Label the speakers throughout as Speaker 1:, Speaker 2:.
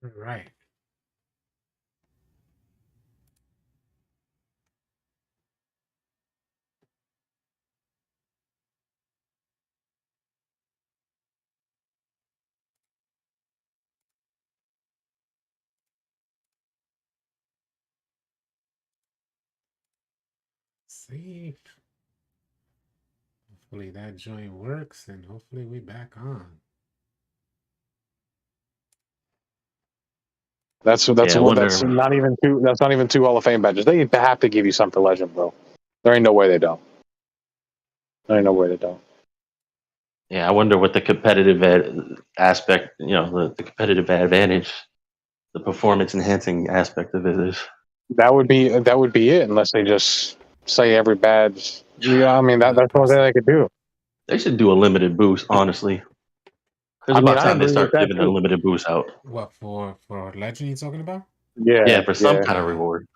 Speaker 1: Right. See, hopefully that joint works, and hopefully we back on.
Speaker 2: That's
Speaker 3: Yeah, I
Speaker 2: what
Speaker 3: wonder.
Speaker 2: that's not even two Hall of Fame badges. They have to give you something legend, bro. There ain't no way they don't. There ain't no way they don't.
Speaker 3: Yeah, I wonder what the competitive aspect, the competitive advantage, the performance enhancing aspect of it is.
Speaker 2: That would be it, unless they just say every badge. Yeah, I mean that's the only thing they could do.
Speaker 3: They should do a limited boost, honestly. It's
Speaker 2: I mean,
Speaker 3: about
Speaker 2: I
Speaker 3: time they
Speaker 2: agree with
Speaker 3: start
Speaker 2: that
Speaker 3: giving a
Speaker 2: too.
Speaker 3: limited boost out.
Speaker 1: What for legend you talking about?
Speaker 2: Yeah,
Speaker 3: Yeah, for some
Speaker 2: yeah.
Speaker 3: kind of
Speaker 1: Yeah.
Speaker 3: reward.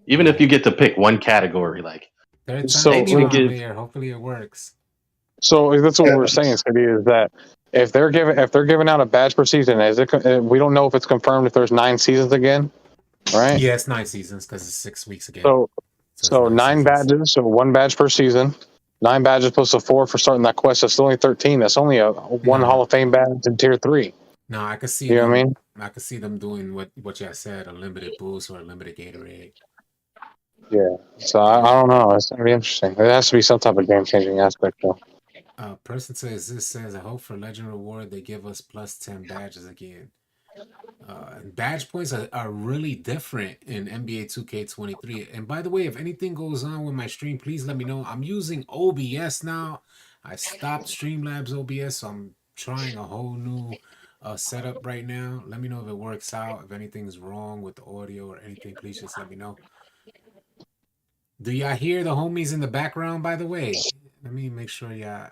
Speaker 3: Even if
Speaker 1: Yeah.
Speaker 3: you get to pick one category, like
Speaker 1: Third time
Speaker 3: they
Speaker 2: So
Speaker 1: the
Speaker 3: need to
Speaker 1: charm
Speaker 3: give.
Speaker 1: here. Hopefully it works.
Speaker 2: So that's what we're saying, City, is that if they're giving out a badge per season, we don't know if it's confirmed if there's 9 seasons again, right?
Speaker 1: Yeah, it's 9 seasons because it's 6 weeks again.
Speaker 2: So
Speaker 1: So it's nine
Speaker 2: nine
Speaker 1: seasons.
Speaker 2: badges, so one badge per season. 9 badges plus a 4 for starting that quest. That's only 13. That's only a one Hall
Speaker 1: No,
Speaker 2: of Fame badge in tier 3.
Speaker 1: no, I could see
Speaker 2: You know what I
Speaker 1: them.
Speaker 2: mean?
Speaker 1: I could see them doing what you said, a limited boost or a limited Gatorade.
Speaker 2: Yeah. So I
Speaker 1: Yeah.
Speaker 2: don't know. It's gonna be interesting. There has to be some type of game changing aspect though.
Speaker 1: Person says I hope for legend reward they give us plus 10 badges again. Badge points are really different in NBA 2K23. And by the way, if anything goes on with my stream, please let me know. I'm using OBS now. I stopped Streamlabs OBS, so I'm trying a whole new setup right now. Let me know if it works out. If anything's wrong with the audio or anything, please just let me know. Do y'all hear the homies in the background, by the way? Let me make sure y'all.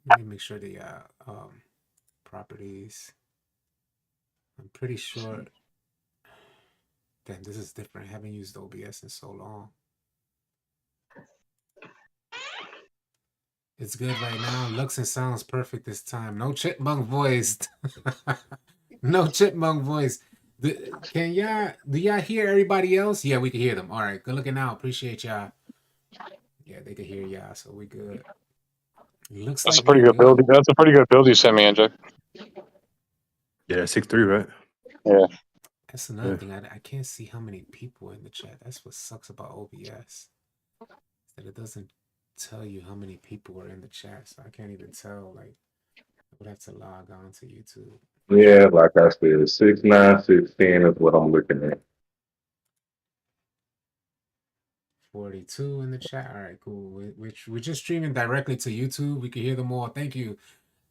Speaker 1: Let me make sure the properties. I'm pretty sure. Damn, this is different. I haven't used OBS in so long. It's good right now. Looks and sounds perfect this time. No chipmunk voice. No chipmunk voice. Do y'all hear everybody else? Yeah, we can hear them. All right, good looking out. Appreciate y'all. Yeah, they can hear y'all, so we good. It looks
Speaker 2: That's a
Speaker 1: like
Speaker 2: pretty
Speaker 1: we
Speaker 2: good build.
Speaker 1: good.
Speaker 2: That's a pretty good build you sent me, Andrew.
Speaker 4: Yeah, 6'3", right?
Speaker 2: Yeah.
Speaker 1: That's another thing. I can't see how many people in the chat. That's what sucks about OBS. That it doesn't tell you how many people are in the chat, so I can't even tell. Like, I would have to log on to YouTube.
Speaker 5: Yeah, like I said, 6'9", 6'10" is what I'm looking at.
Speaker 1: 42 in the chat. All right, cool. We're just streaming directly to YouTube. We can hear them all. Thank you.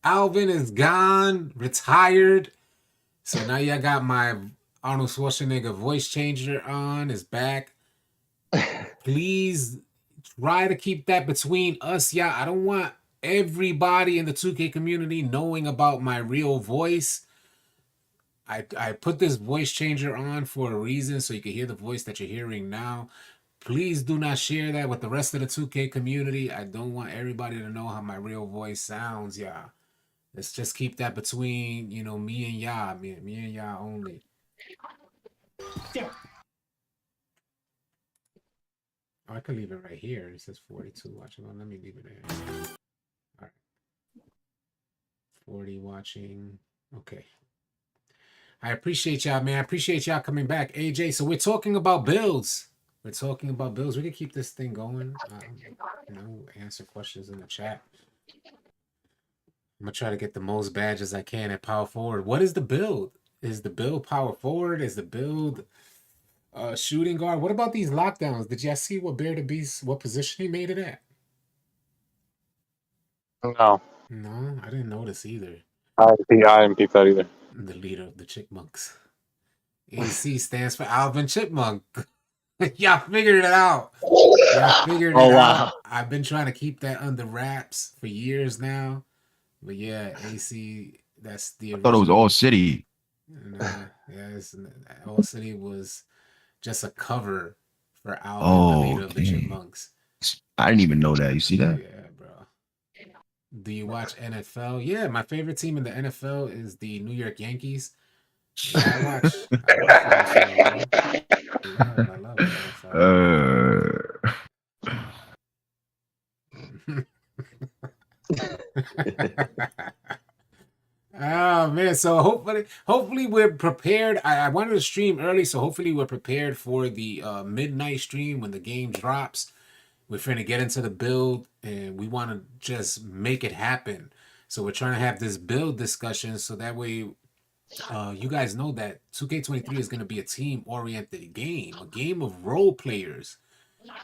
Speaker 1: Alvin is gone, retired. So now y'all got my Arnold Schwarzenegger voice changer on. Is back. Please try to keep that between us, y'all. I don't want everybody in the 2K community knowing about my real voice. I put this voice changer on for a reason, so you can hear the voice that you're hearing now. Please do not share that with the rest of the 2K community. I don't want everybody to know how my real voice sounds, y'all. Let's just keep that between, me and y'all, me and y'all only. Yeah. Oh, I could leave it right here. It says 42 watching. Let me leave it there. All right. 40 watching. Okay. I appreciate y'all, man. I appreciate y'all coming back. AJ, so we're talking about builds. We can keep this thing going. Answer questions in the chat. I'm gonna try to get the most badges I can at power forward. What is the build? Is the build power forward? Is the build shooting guard? What about these lockdowns? Did y'all see what Bear the Beast, what position he made it at?
Speaker 2: No.
Speaker 1: No, I didn't notice either.
Speaker 2: I didn't peep that either.
Speaker 1: The leader of the Chipmunks. AC stands for Alvin Chipmunk. Y'all figured it out.
Speaker 3: Wow.
Speaker 1: I've been trying to keep that under wraps for years now. But yeah, AC, that's the
Speaker 6: I thought it was
Speaker 1: original.
Speaker 6: all city.
Speaker 1: All City was just a cover for Alvin, the
Speaker 6: Oh,
Speaker 1: leader of the
Speaker 6: okay.
Speaker 1: Chipmunks.
Speaker 6: I didn't even know that. You see that?
Speaker 1: Yeah, bro. Do you watch NFL? Yeah, my favorite team in the NFL is the New York Yankees. Yeah, I watch the NFL, bro. I love NFL. Oh man, so hopefully we're prepared. I wanted to stream early, so hopefully we're prepared for the midnight stream when the game drops. We're finna get into the build and we want to just make it happen. So we're trying to have this build discussion so that way you guys know that 2K23 is going to be a team-oriented game, a game of role players.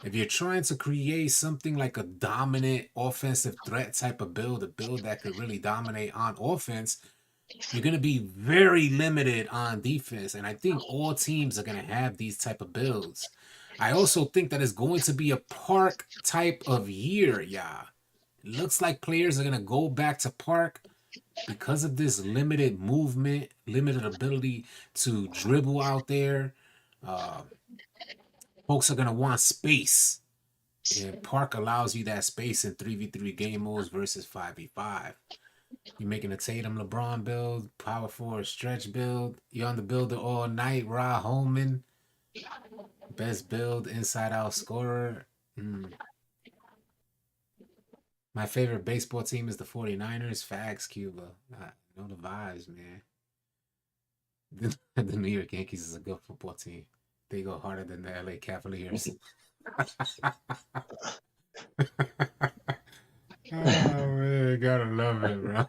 Speaker 1: If you're trying to create something like a dominant offensive threat type of build, a build that could really dominate on offense, you're going to be very limited on defense. And I think all teams are going to have these type of builds. I also think that it's going to be a park type of year, yeah. It looks like players are going to go back to park because of this limited movement, limited ability to dribble out there. Folks are going to want space. And park allows you that space in 3v3 game modes versus 5v5. You're making a Tatum LeBron build, power forward stretch build. You're on the builder all night, Ra Holman. Best build, inside out scorer. My favorite baseball team is the 49ers. Facts, Cuba. I know the vibes, man. The New York Yankees is a good football team. They go harder than the LA Cavaliers. Oh man, gotta love it, bro.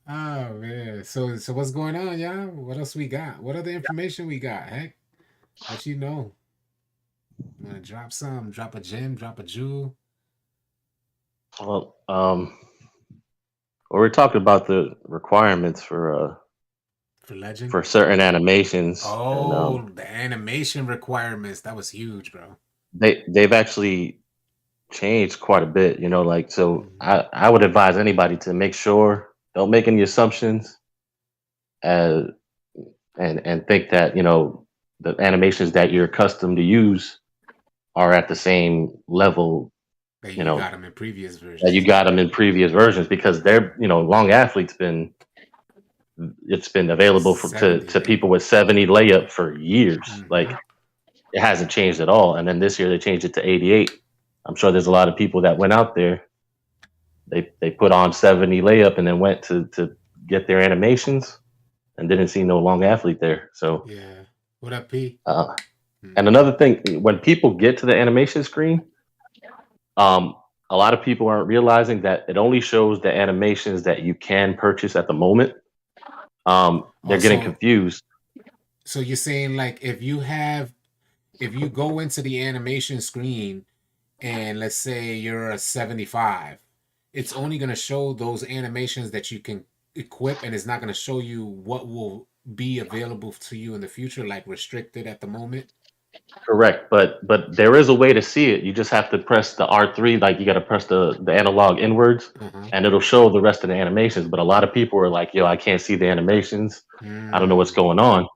Speaker 1: Oh man. So what's going on, y'all? What else we got? What other information we got? Heck, what you know? Wanna drop some? Drop a gem? Drop a jewel?
Speaker 3: Well, we're talking about the requirements for
Speaker 1: Legend?
Speaker 3: for certain animations.
Speaker 1: Oh,
Speaker 3: and,
Speaker 1: the animation requirements. That was huge, bro.
Speaker 3: they've actually changed quite a bit. You know, like so. I would advise anybody to make sure don't make any assumptions, and think that the animations that you're accustomed to use are at the same level
Speaker 1: That
Speaker 3: you know
Speaker 1: got them in previous versions.
Speaker 3: that you got them in previous versions because they're long athletes it's been available to people with 70 layup for years. Like it hasn't changed at all. And then this year they changed it to 88. I'm sure there's a lot of people that went out there. They put on 70 layup and then went to get their animations and didn't see no long athlete there. So
Speaker 1: yeah. What up, P?
Speaker 3: And another thing, when people get to the animation screen, a lot of people aren't realizing that it only shows the animations that you can purchase at the moment. They're getting confused.
Speaker 1: So you're saying like if you go into the animation screen and let's say you're a 75, it's only going to show those animations that you can equip and it's not going to show you what will be available to you in the future, like restricted at the moment.
Speaker 3: Correct, but there is a way to see it. You just have to press the R3, like you got to press the analog inwards, and it'll show the rest of the animations. But a lot of people are like, "Yo, I can't see the animations. I don't know what's going on."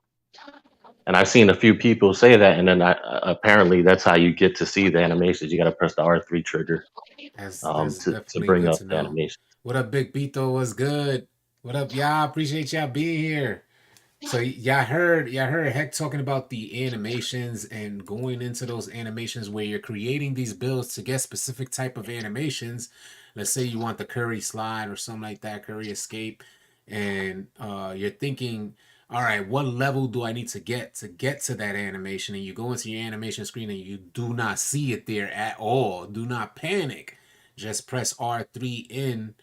Speaker 3: And I've seen a few people say that, and then apparently that's how you get to see the animations. You got to press the R3 trigger to bring up the animation.
Speaker 1: What up, Big Bito? What's good? What up, y'all? Appreciate y'all being here. So y'all heard Heck talking about the animations and going into those animations where you're creating these builds to get specific type of animations. Let's say you want the Curry slide or something like that, Curry escape, and you're thinking, all right, what level do I need to get to that animation? And you go into your animation screen and you do not see it there at all. Do not panic. Just press R3 in.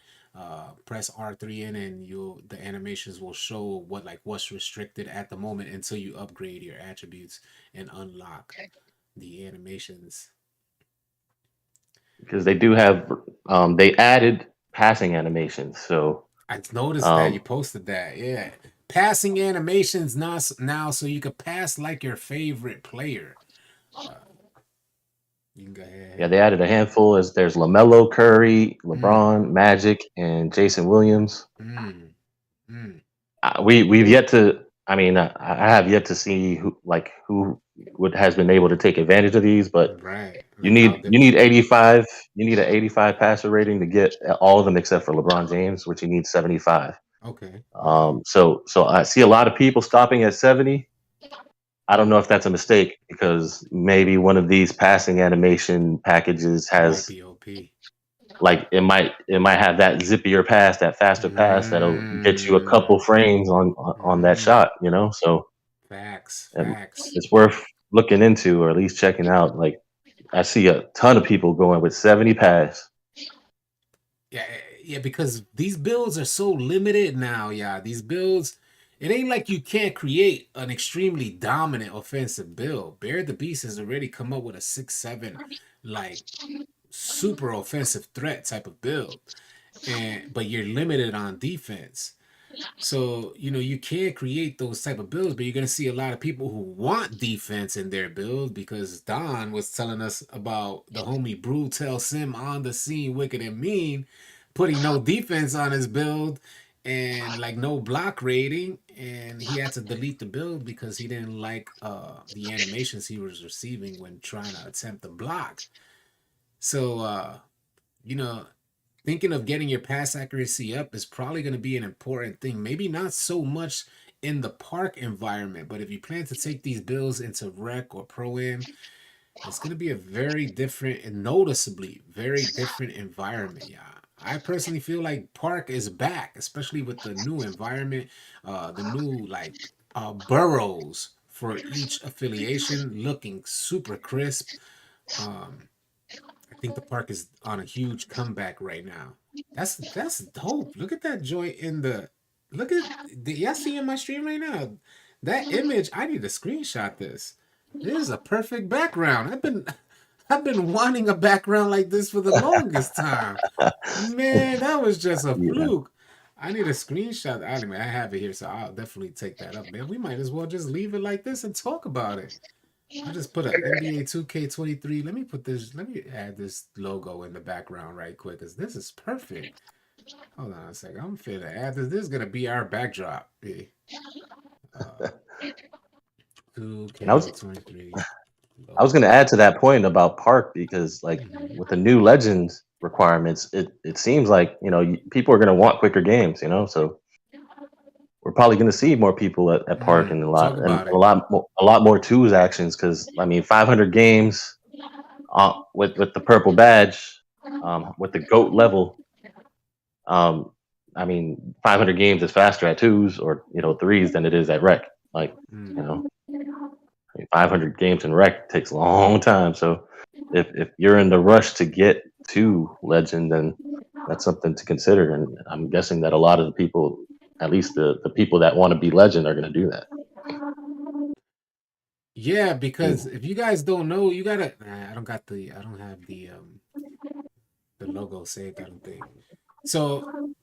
Speaker 1: Press R3 in and the animations will show what's restricted at the moment until you upgrade your attributes and unlock the animations.
Speaker 3: Because they do have they added passing animations. So
Speaker 1: I noticed that you posted that. Yeah. Passing animations now so you could pass like your favorite player. You can go ahead.
Speaker 3: Yeah, they added a handful. There's LaMelo, Curry, LeBron, Magic, and Jason Williams. We've yet to. I mean, I have yet to see who has been able to take advantage of these. But you need 85. You need an 85 passer rating to get all of them except for LeBron James, which you need 75.
Speaker 1: Okay.
Speaker 3: So I see a lot of people stopping at 70. I don't know if that's a mistake because maybe one of these passing animation packages
Speaker 1: Might
Speaker 3: has
Speaker 1: be OP.
Speaker 3: like it might have that zippier pass, that faster pass that'll get you a couple frames on that shot, you know. So
Speaker 1: Facts.
Speaker 3: it's worth looking into or at least checking out. Like I see a ton of people going with 70 pass.
Speaker 1: Yeah, because these builds are so limited now. Yeah, these builds, it ain't like you can't create an extremely dominant offensive build. Bear the Beast has already come up with a 6-7, like super offensive threat type of build, but you're limited on defense. So, you can't create those type of builds, but you're gonna see a lot of people who want defense in their build because Don was telling us about the homie Brutel Sim on the scene, wicked and mean, putting no defense on his build and like no block rating, and he had to delete the build because he didn't like the animations he was receiving when trying to attempt the block. So you know, thinking of getting your pass accuracy up is probably going to be an important thing. Maybe not so much in the park environment, but if you plan to take these builds into rec or pro am, it's going to be a very different and noticeably very different environment. Yeah. I personally feel like park is back, especially with the new environment, the new boroughs for each affiliation looking super crisp. Um, I think the park is on a huge comeback right now. That's dope. Look at that joint in the look at y'all see in my stream right now. That image, I need to screenshot this. This is a perfect background. I've been wanting a background like this for the longest time. Man, that was just a
Speaker 3: Yeah.
Speaker 1: fluke. I need a screenshot. I have it here, so I'll definitely take that up, man. We might as well just leave it like this and talk about it. I just put a NBA 2K23. Let me add this logo in the background right quick because this is perfect. Hold on a second. I'm finna add this. This is gonna be our backdrop. Uh,
Speaker 3: And I was
Speaker 1: 2K23
Speaker 3: I was going to add
Speaker 1: logo.
Speaker 3: to that point about park because like
Speaker 1: Mhm.
Speaker 3: with the new legends requirements, it seems like people are going to want quicker games, so we're probably going to see more people at park and
Speaker 1: Talk about it.
Speaker 3: a lot more twos actions because I mean 500 games with the purple badge, with the goat level. um, I mean 500 games is faster at twos or threes than it is at rec. Like you
Speaker 1: Mm.
Speaker 3: know, I mean, 500 games in rec takes a long time. So if you're in the rush to get to legend, then that's something to consider. And I'm guessing that a lot of the people, at least the people that want to be legend, are going to do that.
Speaker 1: Yeah, because
Speaker 3: Mm.
Speaker 1: if you guys don't know, you gotta. I don't have the logo saved. I don't think. So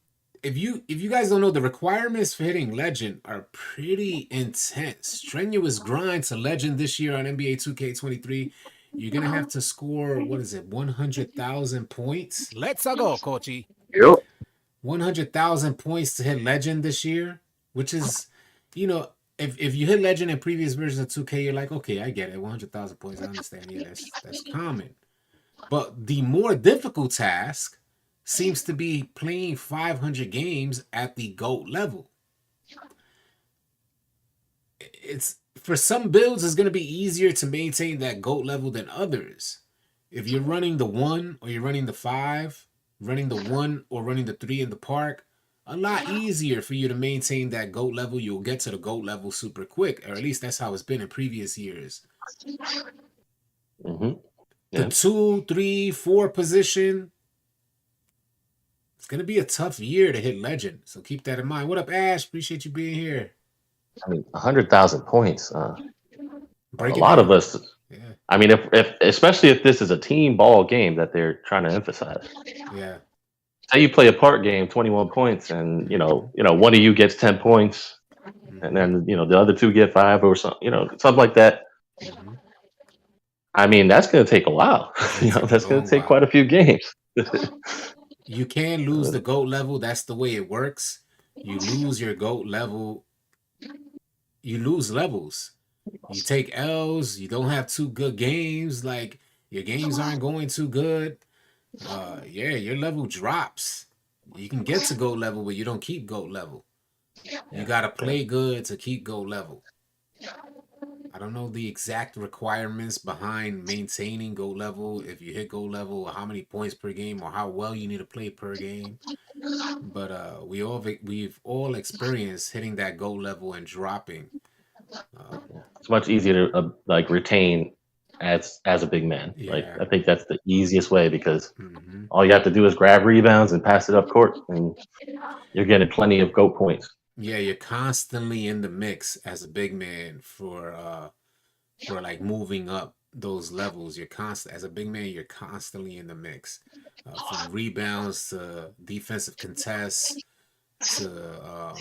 Speaker 1: if you guys don't know, the requirements for hitting legend are pretty intense. Strenuous grind to legend this year on NBA 2K23. You're gonna have to score, what is it, 100,000 points?
Speaker 7: Let's go, Kochi.
Speaker 5: Yep.
Speaker 1: 100,000 points to hit legend this year, which is, you know, if you hit legend in previous versions of 2K, you're like, okay, I get it, 100,000 points, I understand. Yeah, that's common. But the more difficult task seems to be playing 500 games at the GOAT level. It's for some builds, it's going to be easier to maintain that GOAT level than others. If you're running the 1 or you're running the 5, running the 1 or running the 3 in the park, a lot easier for you to maintain that GOAT level. You'll get to the GOAT level super quick, or at least that's how it's been in previous years.
Speaker 3: Mm-hmm.
Speaker 1: The
Speaker 3: Yeah.
Speaker 1: 2, 3, 4 position, it's going to be a tough year to hit legend. So keep that in mind. What up, Ash? Appreciate you being here.
Speaker 3: I mean, 100,000 points. A
Speaker 1: Break it
Speaker 3: lot of
Speaker 1: down.
Speaker 3: us.
Speaker 1: Yeah.
Speaker 3: I mean, if especially if this is a team ball game that they're trying to emphasize.
Speaker 1: Yeah.
Speaker 3: Say you play a park game, 21 points, and one of you gets 10 points, and then the other two get 5 or something, something like that.
Speaker 1: Mm-hmm.
Speaker 3: I mean, that's going to take a while.
Speaker 1: It's going to take a
Speaker 3: That's going to
Speaker 1: long
Speaker 3: take quite
Speaker 1: while.
Speaker 3: a few games.
Speaker 1: You can lose the GOAT level. That's the way it works. You lose your GOAT level. You lose levels. You take L's. You don't have too good games. Like, your games aren't going too good. Yeah, your level drops. You can get to GOAT level, but you don't keep GOAT level. You got to play good to keep gold level. I don't know the exact requirements behind maintaining gold level. If you hit gold level, how many points per game, or how well you need to play per game. But we've all experienced hitting that gold level and dropping.
Speaker 3: It's much easier to like retain as a big man. Like
Speaker 1: Yeah.
Speaker 3: I think that's the easiest way because
Speaker 1: Hmm.
Speaker 3: all you have to do is grab rebounds and pass it up court, and you're getting plenty of GOAT points.
Speaker 1: Yeah, you're constantly in the mix as a big man for like moving up those levels. You're constant as a big man. You're constantly in the mix, from rebounds to defensive contests to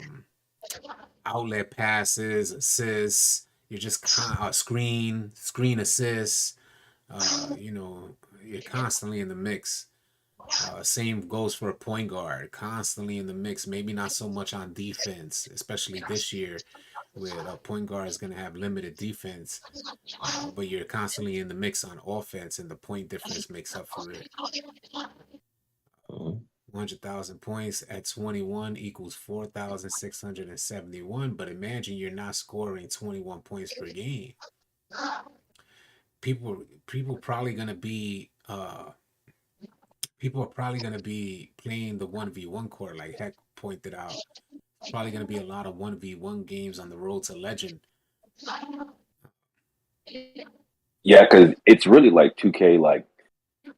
Speaker 1: outlet passes, assists. You're just screen assists. You know, you're constantly in the mix. Same goes for a point guard, constantly in the mix. Maybe not so much on defense, especially this year, with a point guard is going to have limited defense. But you're constantly in the mix on offense, and the point difference makes up for it.
Speaker 3: Mhm.
Speaker 1: 100,000 points at 21 equals 4,671. But imagine you're not scoring 21 points per game. People probably gonna be people are probably gonna be playing the 1v1 court, like Heck pointed out. It's probably gonna be a lot of 1v1 games on the road to legend.
Speaker 7: Yeah, because it's really like 2K, like,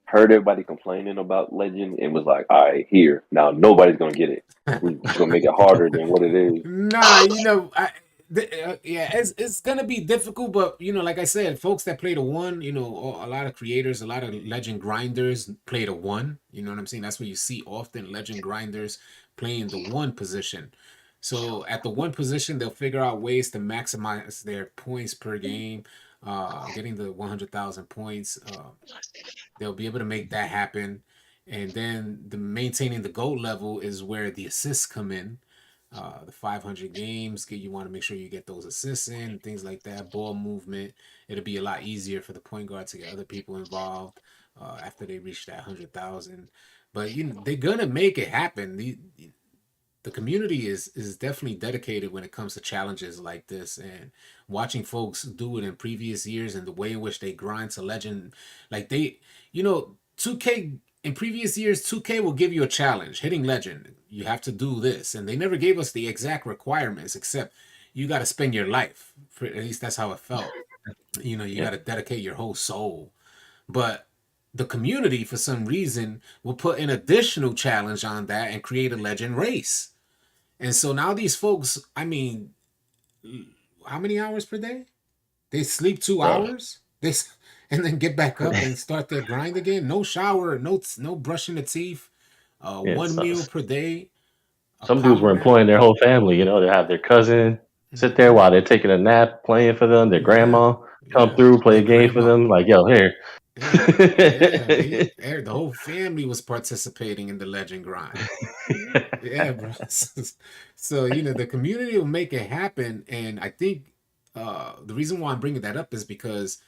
Speaker 7: heard everybody complaining about Legend and was like, all right, here. Now nobody's going to get it. We're just going to make it harder than what it is.
Speaker 1: Nah, you know, yeah, it's gonna be difficult, but you know, like I said, folks that play the one, you know, a lot of creators, a lot of legend grinders play the one. You know what I'm saying? That's what you see often, legend grinders playing the one position. So at the one position, they'll figure out ways to maximize their points per game, getting the 100,000 points. They'll be able to make that happen. And then the maintaining the gold level is where the assists come in. The 500 games, you want to make sure you get those assists in, things like that. Ball movement. It'll be a lot easier for the point guard to get other people involved after they reach that 100,000. But you know, they're gonna make it happen. The community is definitely dedicated when it comes to challenges like this, and watching folks do it in previous years and the way in which they grind to legend, like they, you know, 2K in previous years, 2K will give you a challenge, hitting legend. You have to do this, and they never gave us the exact requirements except you got to spend your life. At least that's how it felt. You know, you got to dedicate your whole soul. But the community, for some reason, will put an additional challenge on that and create a legend race. And so now these folks, I mean, how many hours per day? They sleep 2 hours. And then get back up and start their grind again. No shower, no brushing the teeth. One meal per day.
Speaker 3: Some dudes
Speaker 1: Power
Speaker 3: were
Speaker 1: nap.
Speaker 3: employing their whole family. You know, they have their cousin sit there while they're taking a nap, playing for them. Their grandma come through, play a game for them. Like, yo, here.
Speaker 1: The whole family was participating in the legend grind. Yeah, bro. So, you know, the community will make it happen. And I think the reason why I'm bringing that up is because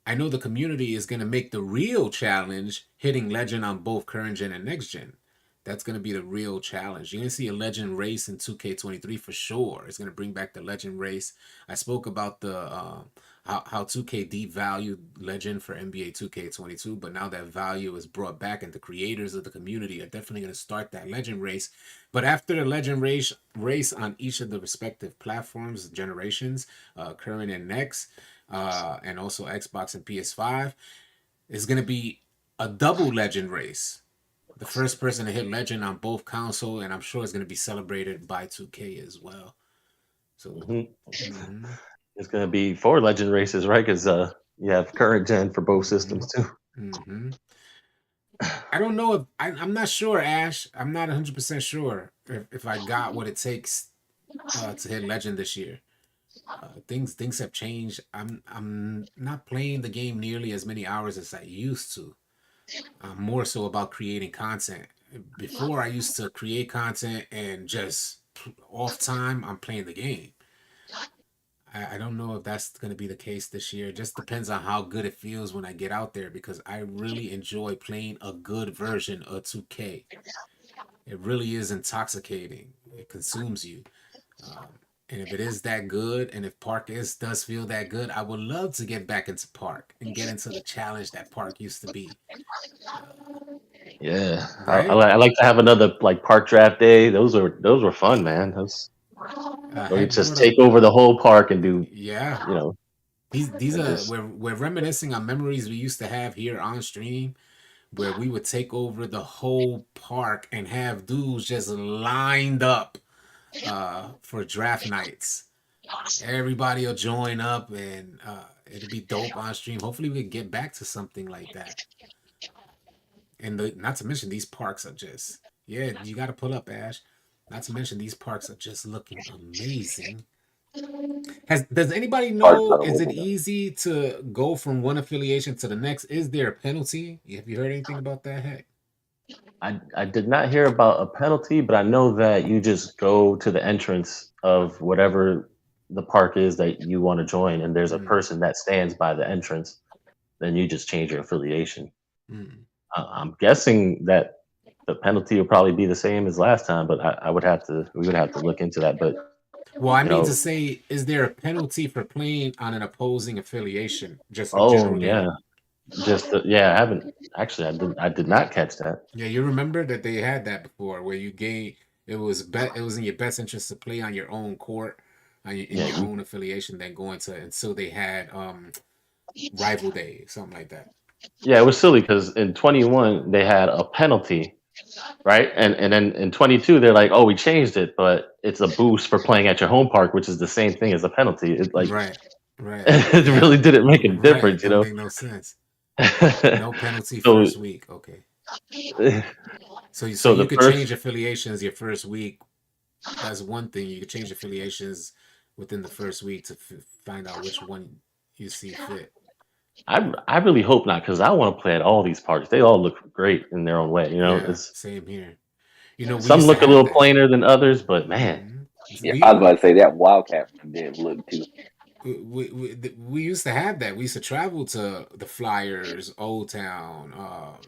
Speaker 1: I know the community is going to make the real challenge hitting legend on both current gen and next gen. That's going to be the real challenge. You're going to see a legend race in 2K23 for sure. It's going to bring back the legend race. I spoke about the how 2K devalued legend for NBA 2K22, but now that value is brought back, and the creators of the community are definitely going to start that legend race. But after the legend race on each of the respective platforms, generations, current and next, and also Xbox and PS5, is going to be a double legend race. The first person to hit legend on both console, and I'm sure it's going to be celebrated by 2K as well. So
Speaker 3: It's going to be 4 legend races, right? Because you have current gen for both systems too.
Speaker 1: I don't know if I'm not sure, Ash. I'm not 100% sure if I got what it takes to hit legend this year. Things have changed. I'm not playing the game nearly as many hours as I used to. I'm more so about creating content. Before, I used to create content and just off time I'm playing the game. I don't know if that's going to be the case this year. It just depends on how good it feels when I get out there, because I really enjoy playing a good version of 2K. It really is intoxicating. It consumes you. And if it is that good, and if Park does feel that good, I would love to get back into Park and get into the challenge that Park used to be.
Speaker 3: Yeah,
Speaker 1: Right?
Speaker 3: I like to have another like park draft day. Those were fun, man. Those we could
Speaker 1: Heck,
Speaker 3: just
Speaker 1: brought up.
Speaker 3: take over the whole park and do,
Speaker 1: Yeah.
Speaker 3: you know,
Speaker 1: These
Speaker 3: and
Speaker 1: are
Speaker 3: just
Speaker 1: we're reminiscing on memories we used to have here on stream, where we would take over the whole park and have dudes just lined up for draft nights. Everybody will join up, and it'll be dope on stream. Hopefully we can get back to something like that. And not to mention, these parks are just, yeah, you got to pull up, Ash. Not to mention, these parks are just looking amazing. Does anybody know, is it easy to go from one affiliation to the next? Is there a penalty? Have you heard anything about that? Heck,
Speaker 3: I did not hear about a penalty, but I know that you just go to the entrance of whatever the park is that you want to join, and there's a person that stands by the entrance. Then you just change your affiliation. I'm guessing that the penalty will probably be the same as last time, but we would have to look into that. But
Speaker 1: well, I
Speaker 3: you
Speaker 1: mean to
Speaker 3: know,
Speaker 1: say, is there a penalty for playing on an opposing affiliation? Just a
Speaker 3: oh
Speaker 1: general
Speaker 3: yeah,
Speaker 1: game.
Speaker 3: yeah. I haven't actually. I did not catch that.
Speaker 1: Yeah, you remember that they had that before, where you gain. It was in your best interest to play on your own court, in
Speaker 3: Yeah,
Speaker 1: your own affiliation, than going to. And so they had rival day, something like that.
Speaker 3: yeah. It was silly because in 21 they had a penalty, right? And then in 22 they're like, oh, we changed it, but it's a boost for playing at your home park, which is the same thing as a penalty. It's like
Speaker 1: Right, right.
Speaker 3: it
Speaker 1: Yeah,
Speaker 3: really didn't make a
Speaker 1: right.
Speaker 3: difference, you
Speaker 1: Don't
Speaker 3: know.
Speaker 1: make no sense. No penalty
Speaker 3: So
Speaker 1: first week. Okay. So
Speaker 3: so
Speaker 1: you
Speaker 3: the
Speaker 1: could
Speaker 3: first
Speaker 1: change affiliations your first week. That's one thing. You could change affiliations within the first week to find out which one you see fit.
Speaker 3: I really hope not, because I want to play at all these parties. They all look great in their own way. You know,
Speaker 1: Yeah,
Speaker 3: it's
Speaker 1: same here. You know, we
Speaker 3: some
Speaker 1: used to
Speaker 3: look a
Speaker 1: have
Speaker 3: little
Speaker 1: that.
Speaker 3: plainer than others, but man,
Speaker 7: Yeah, I was about to say that Wildcat didn't look too.
Speaker 1: We used to have that. We used to travel to the Flyers, Old Town,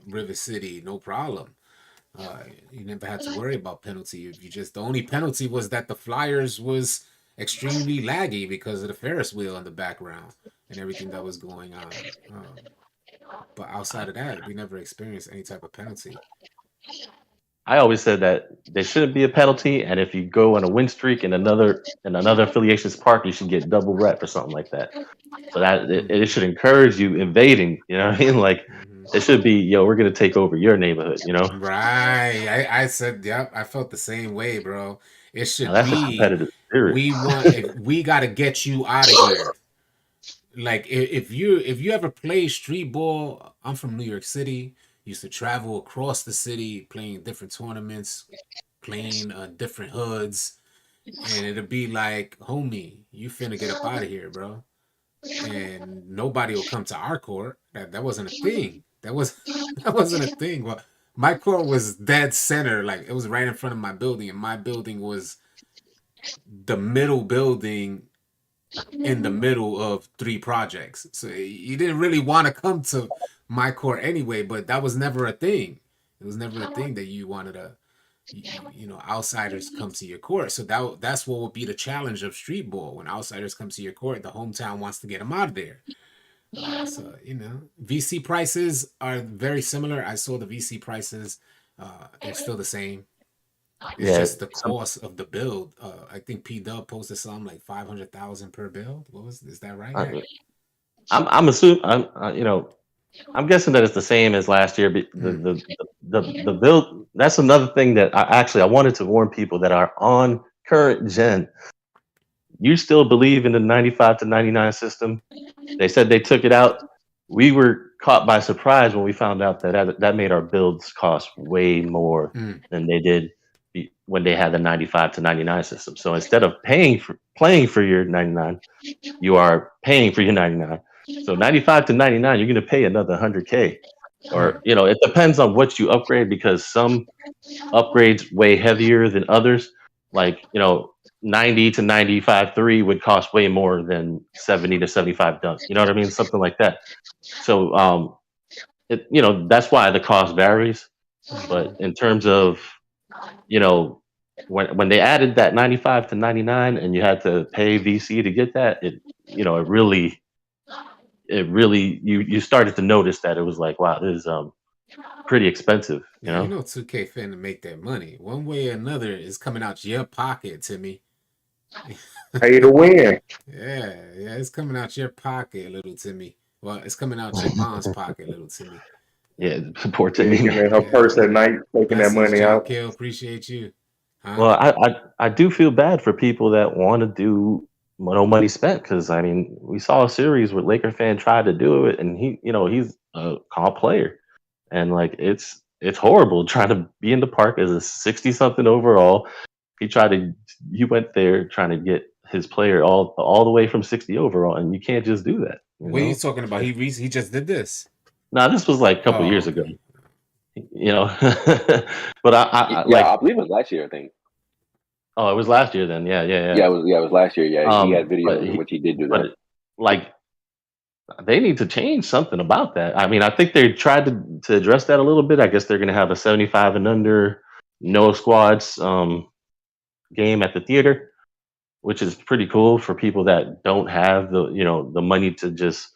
Speaker 1: River City, no problem. You never had to worry about penalty. You just, the only penalty was that the Flyers was extremely laggy because of the Ferris wheel in the background and everything that was going on. But outside of that, we never experienced any type of penalty.
Speaker 3: I always said that there shouldn't be a penalty, and if you go on a win streak in another affiliation's park, you should get double rep or something like that. So that it should encourage you invading. You know what I mean? Like it should be, yo, we're gonna take over your neighborhood. You know?
Speaker 1: Right. I said, yep, I felt the same way, bro. It
Speaker 3: Now,
Speaker 1: should
Speaker 3: that's a
Speaker 1: be,
Speaker 3: competitive spirit.
Speaker 1: if we got to get you out of here. Like if you ever play street ball, I'm from New York City. Used to travel across the city playing different tournaments, playing different hoods, and it'd be like, homie, you finna get up out of here, bro. And nobody will come to our court. That wasn't a thing. That wasn't a thing. Well, my court was dead center, like it was right in front of my building, and my building was the middle building in the middle of 3 projects. So you didn't really want to come to my court anyway, but that was never a thing. It was never a thing that you wanted to, outsiders come to your court. So that's what would be the challenge of street ball. When outsiders come to your court, the hometown wants to get them out of there. So VC prices are very similar. I saw the VC prices; they're still the same. It's just the cost of the build. I think P Dub posted something like 500,000 per build. Is that right?
Speaker 3: I'm assuming. I'm guessing that it's the same as last year. But the build. That's another thing that I wanted to warn people that are on current gen. You still believe in the 95 to 99 system? They said they took it out. We were caught by surprise when we found out that made our builds cost way more than they did when they had the 95 to 99 system. So instead of playing for your 99, you are paying for your 99. So 95 to 99, you're going to pay another 100K. Or, it depends on what you upgrade, because some upgrades way heavier than others. Like, 90 to 95 3 would cost way more than 70 to 75 dunk. You know what I mean? Something like that. So, that's why the cost varies. But in terms of, when they added that 95 to 99 and you had to pay VC to get that, it really you started to notice that it was like, wow, this is pretty expensive, you
Speaker 1: Yeah, you
Speaker 3: know.
Speaker 1: know 2K finna make that money. One way or another is coming out your pocket, Timmy.
Speaker 5: Pay to win.
Speaker 1: Yeah, it's coming out your pocket, little Timmy. Well, it's coming out your mom's pocket, little Timmy.
Speaker 3: Yeah, poor
Speaker 5: Yeah,
Speaker 3: Timmy.
Speaker 5: getting in her purse at night, taking that
Speaker 1: Blessings,
Speaker 5: money
Speaker 1: John
Speaker 5: out.
Speaker 1: Kill. Appreciate you. Huh?
Speaker 3: Well, I do feel bad for people that want to do no money spent, because I mean we saw a series where Laker fan tried to do it and he's a comp player, and like it's horrible trying to be in the park as a 60 something overall. He went there trying to get his player all the way from 60 overall, and you can't just do that.
Speaker 1: What are you talking about? He just did this.
Speaker 3: Nah, this was like a couple years ago. But I
Speaker 7: I believe it was last year. I think.
Speaker 3: Oh, it was last year then. Yeah.
Speaker 7: Yeah, it was last year. Yeah, he had videos
Speaker 3: but
Speaker 7: in which he did do
Speaker 3: But
Speaker 7: that.
Speaker 3: like, they need to change something about that. I mean, I think they tried to address that a little bit. I guess they're going to have a 75 and under no squads game at the theater, which is pretty cool for people that don't have the money to just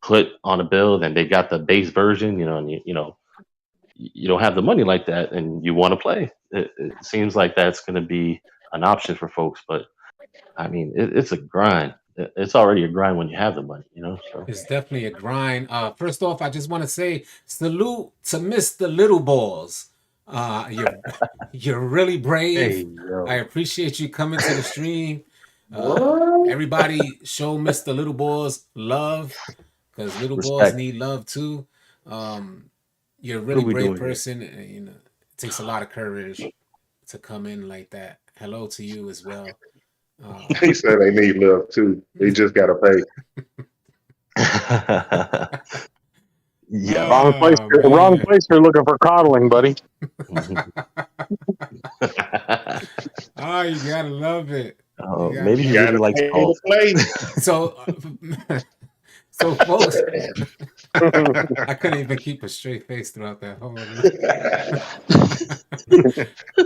Speaker 3: put on a build, and they got the base version, and you don't have the money like that and you want to play. It seems like that's going to be an option for folks, but I mean, it's a grind. It's already a grind when you have the money, So
Speaker 1: It's definitely a grind. First off, I just want to say salute to Mr. Little Balls. You're really brave.
Speaker 4: Hey, yo.
Speaker 1: I appreciate you coming to the stream. Everybody show Mr. Little Balls love, because little balls
Speaker 3: Respect.
Speaker 1: need love too. You're a really
Speaker 4: we
Speaker 1: brave
Speaker 4: doing here?
Speaker 1: person. And, it takes a lot of courage to come in like that. Hello to you as well.
Speaker 5: He said they need love too. They just gotta pay.
Speaker 3: Yeah.
Speaker 2: Wrong place. You're looking for coddling, buddy.
Speaker 1: Oh, you gotta love it.
Speaker 3: Oh,
Speaker 1: You
Speaker 3: maybe he
Speaker 5: Gotta
Speaker 3: really likes
Speaker 5: pay to
Speaker 3: golf.
Speaker 5: play.
Speaker 1: So folks, I couldn't even keep a straight face throughout that whole.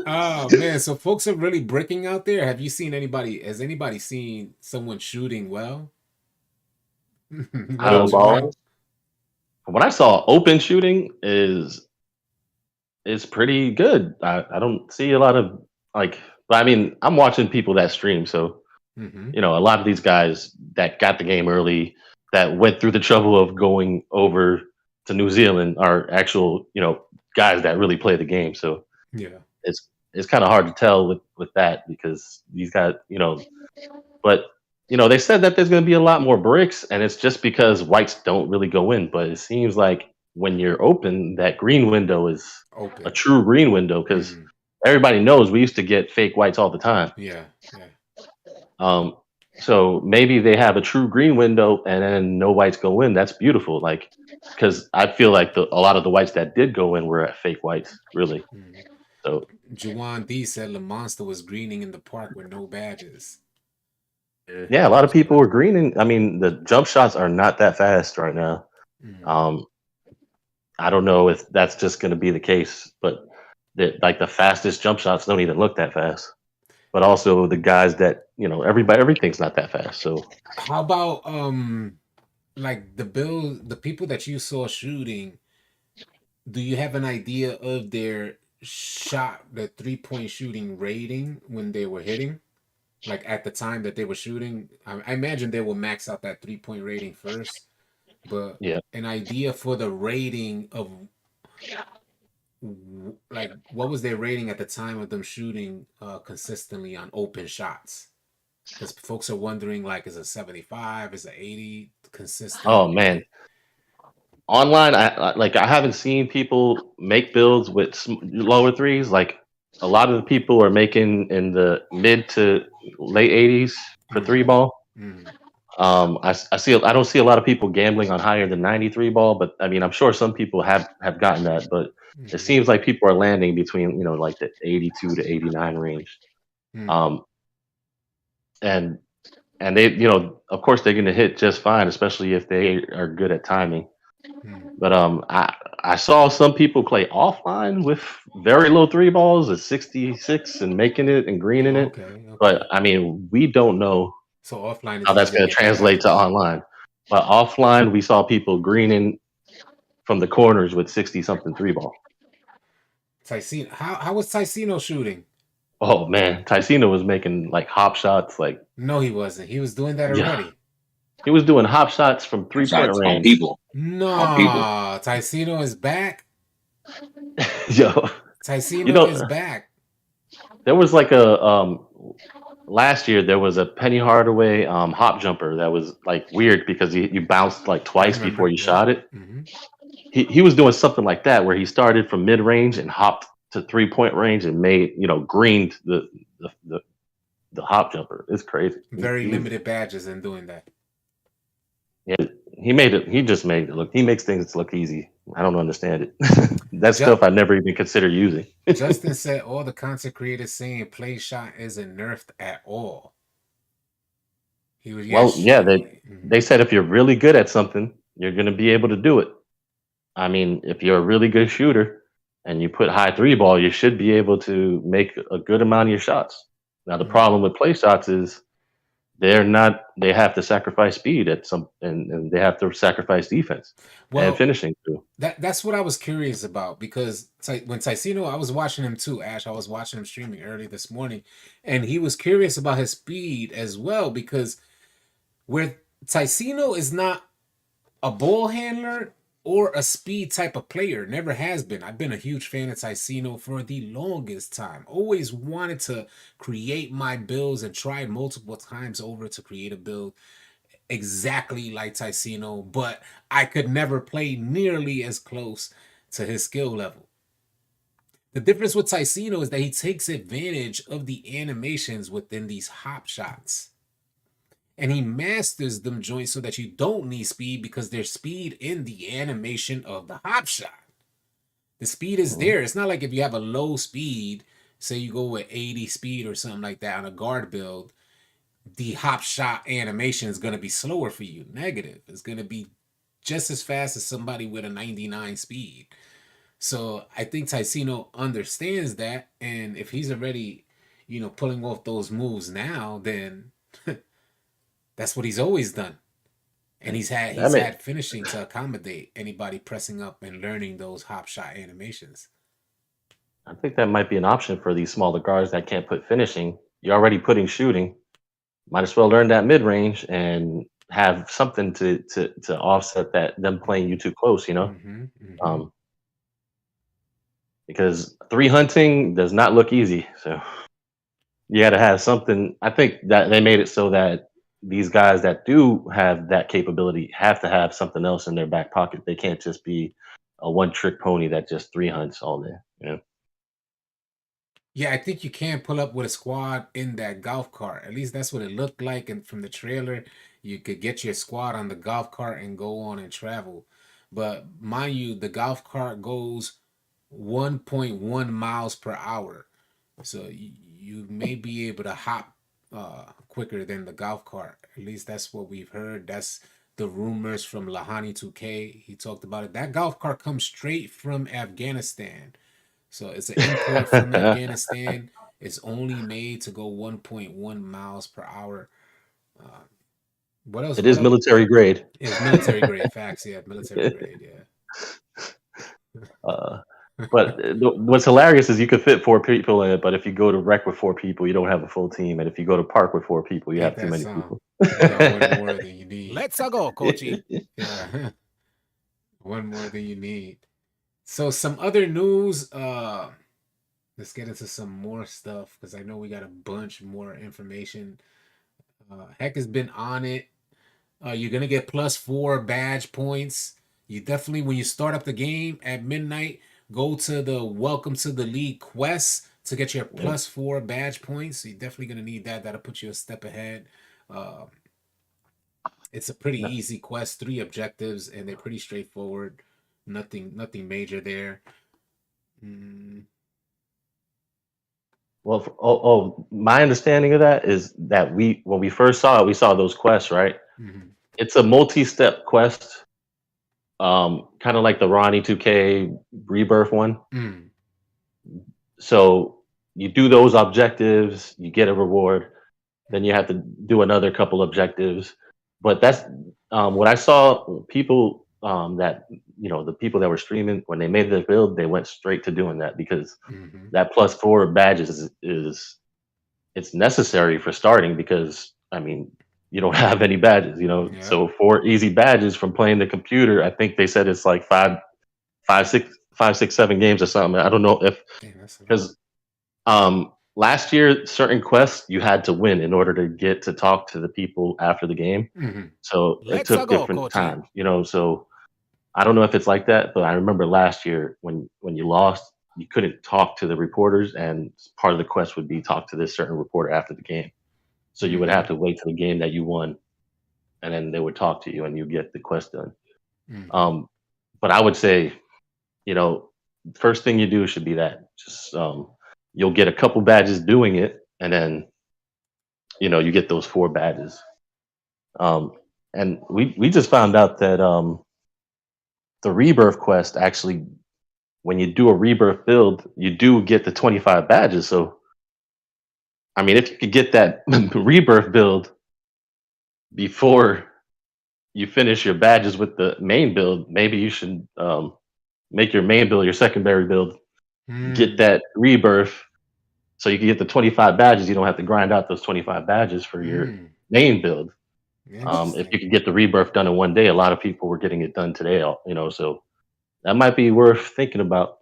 Speaker 1: Oh man, so folks are really bricking out there. Have you seen anybody? Has anybody seen someone shooting well?
Speaker 3: When I saw open shooting is pretty good. I don't see a lot of but I mean, I'm watching people that stream, so
Speaker 1: Mhm.
Speaker 3: a lot of these guys that got the game early, that went through the trouble of going over to New Zealand, are actual guys that really play the game. So
Speaker 1: Yeah.
Speaker 3: it's kind of hard to tell with that, because these guys, but they said that there's going to be a lot more bricks, and it's just because whites don't really go in. But it seems like when you're open, that green window is
Speaker 1: Open.
Speaker 3: a true green window, because everybody knows we used to get fake whites all the time.
Speaker 1: Yeah.
Speaker 3: So maybe they have a true green window, and then no whites go in. That's beautiful. Because I feel like a lot of the whites that did go in were at fake whites, really. So
Speaker 1: Juwan D said the monster was greening in the park with no badges.
Speaker 3: yeah, a lot of people were greening. I mean, the jump shots are not that fast right now. I don't know if that's just going to be the case, but the fastest jump shots don't even look that fast. But also the guys that everything's not that fast. So
Speaker 1: how about the people that you saw shooting? Do you have an idea of their the 3-point shooting rating when they were hitting? Like at the time that they were shooting, I imagine they will max out that 3-point rating first. But
Speaker 3: yeah,
Speaker 1: an idea for the rating of what was their rating at the time of them shooting consistently on open shots? Because folks are wondering, is it 75? Is it 80 consistent?
Speaker 3: Oh man, online, I haven't seen people make builds with lower threes. Like a lot of the people are making in the mid to late 80s for 3-ball. I don't see a lot of people gambling on higher than 93 ball, but I mean, I'm sure some people have gotten that, but it seems like people are landing between the 82 to 89 range. And they of course they're going to hit just fine, especially if they are good at timing. But I saw some people play offline with very low three balls at 66 and making it and greening it.
Speaker 1: Okay.
Speaker 3: But I mean, we don't know
Speaker 1: So offline is
Speaker 3: how that's
Speaker 1: easier to
Speaker 3: going to
Speaker 1: get the
Speaker 3: translate to
Speaker 1: badges.
Speaker 3: online. But offline, we saw people greening from the corners with 60 something three ball.
Speaker 1: Ticino, how was Ticino shooting?
Speaker 3: Oh man, Ticino was making like hop shots. Like,
Speaker 1: No, he wasn't. He was doing that
Speaker 3: yeah,
Speaker 1: already.
Speaker 3: he was doing hop shots from 3-point
Speaker 7: Shots on
Speaker 3: range.
Speaker 7: people.
Speaker 1: No, Ticino is back.
Speaker 3: Yo,
Speaker 1: Ticino is back.
Speaker 3: there was like a last year there was a Penny Hardaway hop jumper that was like weird because you bounced like twice before you shot it. He was doing something like that where he started from mid range and hopped to 3-point range and made greened the hop jumper. It's crazy.
Speaker 1: Very limited badges in doing that.
Speaker 3: Yeah, he made it. He just made it look. He makes things look easy. I don't understand it. That's stuff I never even consider using.
Speaker 1: Justin said all the content creators saying play shot isn't nerfed at all. He was
Speaker 3: they said if you're really good at something, you're going to be able to do it. I mean, if you're a really good shooter and you put high three ball, you should be able to make a good amount of your shots. Now the problem with play shots is they have to sacrifice speed at some and they have to sacrifice defense and finishing too.
Speaker 1: That's what I was curious about because when Ticino, I was watching him too, Ash. I was watching him streaming early this morning, and he was curious about his speed as well because where Ticino is not a ball handler or a speed type of player, never has been. I've been a huge fan of Ticino for the longest time. Always wanted to create my builds and tried multiple times over to create a build exactly like Ticino, but I could never play nearly as close to his skill level. The difference with Ticino is that he takes advantage of the animations within these hop shots. And he masters them joints so that you don't need speed because there's speed in the animation of the hop shot. The speed is there. It's not like if you have a low speed, say you go with 80 speed or something like that on a guard build, the hop shot animation is going to be slower for you. Negative. It's going to be just as fast as somebody with a 99 speed. So I think Ticino understands that. And if he's already, pulling off those moves now, then that's what he's always done. And he's had finishing to accommodate anybody pressing up and learning those hop shot animations.
Speaker 3: I think that might be an option for these smaller guards that can't put finishing. You're already putting shooting. Might as well learn that mid range and have something to offset them playing you too close, because 3 hunting does not look easy. So you got to have something. I think that they made it so that these guys that do have that capability have to have something else in their back pocket. They can't just be a one-trick pony that just 3 hunts all day.
Speaker 1: Yeah, I think you can pull up with a squad in that golf cart. At least that's what it looked like. And from the trailer, you could get your squad on the golf cart and go on and travel. But mind you, the golf cart goes 1.1 miles per hour. So you may be able to hop quicker than the golf cart. At least that's what we've heard. That's the rumors from Lahani 2K. He talked about it. That golf cart comes straight from Afghanistan. So it's an import from Afghanistan. It's only made to go 1.1 miles per hour. What else?
Speaker 3: It is military grade.
Speaker 1: It's military grade. Facts. Yeah, military grade. Yeah.
Speaker 3: But what's hilarious is you could fit 4 people in it, but if you go to rec with 4 people, you don't have a full team. And if you go to park with 4 people, you have too many people.
Speaker 1: One more than you need. Let's go, Kochi. Yeah. One more than you need. So some other news. Let's get into some more stuff because I know we got a bunch more information. Heck has been on it. You're gonna get +4 badge points. You definitely, when you start up the game at midnight, go to the Welcome to the League quest to get your +4 badge points. So you're definitely gonna need that. That'll put you a step ahead. It's a pretty easy quest, 3 objectives, and they're pretty straightforward. Nothing major there.
Speaker 3: Well, my understanding of that is that when we first saw it, we saw those quests, right? It's a multi-step quest kind of like the Ronnie 2K Rebirth one.
Speaker 1: Mm.
Speaker 3: So you do those objectives, you get a reward. Then you have to do another couple objectives. But that's what I saw. People that the people that were streaming when they made their build, they went straight to doing that because
Speaker 1: Mm-hmm.
Speaker 3: that +4 badges is it's necessary for starting because I mean you don't have any badges,
Speaker 1: Yeah.
Speaker 3: So 4 easy badges from playing the computer. I think they said it's like 7 games or something. I don't know if
Speaker 1: Damn, that's a lot.
Speaker 3: because last year certain quests you had to win in order to get to talk to the people after the game.
Speaker 1: Mhm.
Speaker 3: So it
Speaker 1: Let's
Speaker 3: took
Speaker 1: go,
Speaker 3: different
Speaker 1: coach.
Speaker 3: times, So I don't know if it's like that, but I remember last year when you lost, you couldn't talk to the reporters, and part of the quest would be talk to this certain reporter after the game. So you would have to wait to the game that you won, and then they would talk to you, and you get the quest done.
Speaker 1: Mhm.
Speaker 3: But I would say, first thing you do should be that. Just you'll get a couple badges doing it, and then you get those 4 badges. And we just found out that the rebirth quest actually, when you do a rebirth build, you do get the 25 badges. So I mean, if you could get that rebirth build before you finish your badges with the main build, maybe you should make your main build your secondary build, get that rebirth, so you can get the 25 badges. You don't have to grind out those 25 badges for your main build. If you could get the rebirth done in one day, a lot of people were getting it done today. So that might be worth thinking about.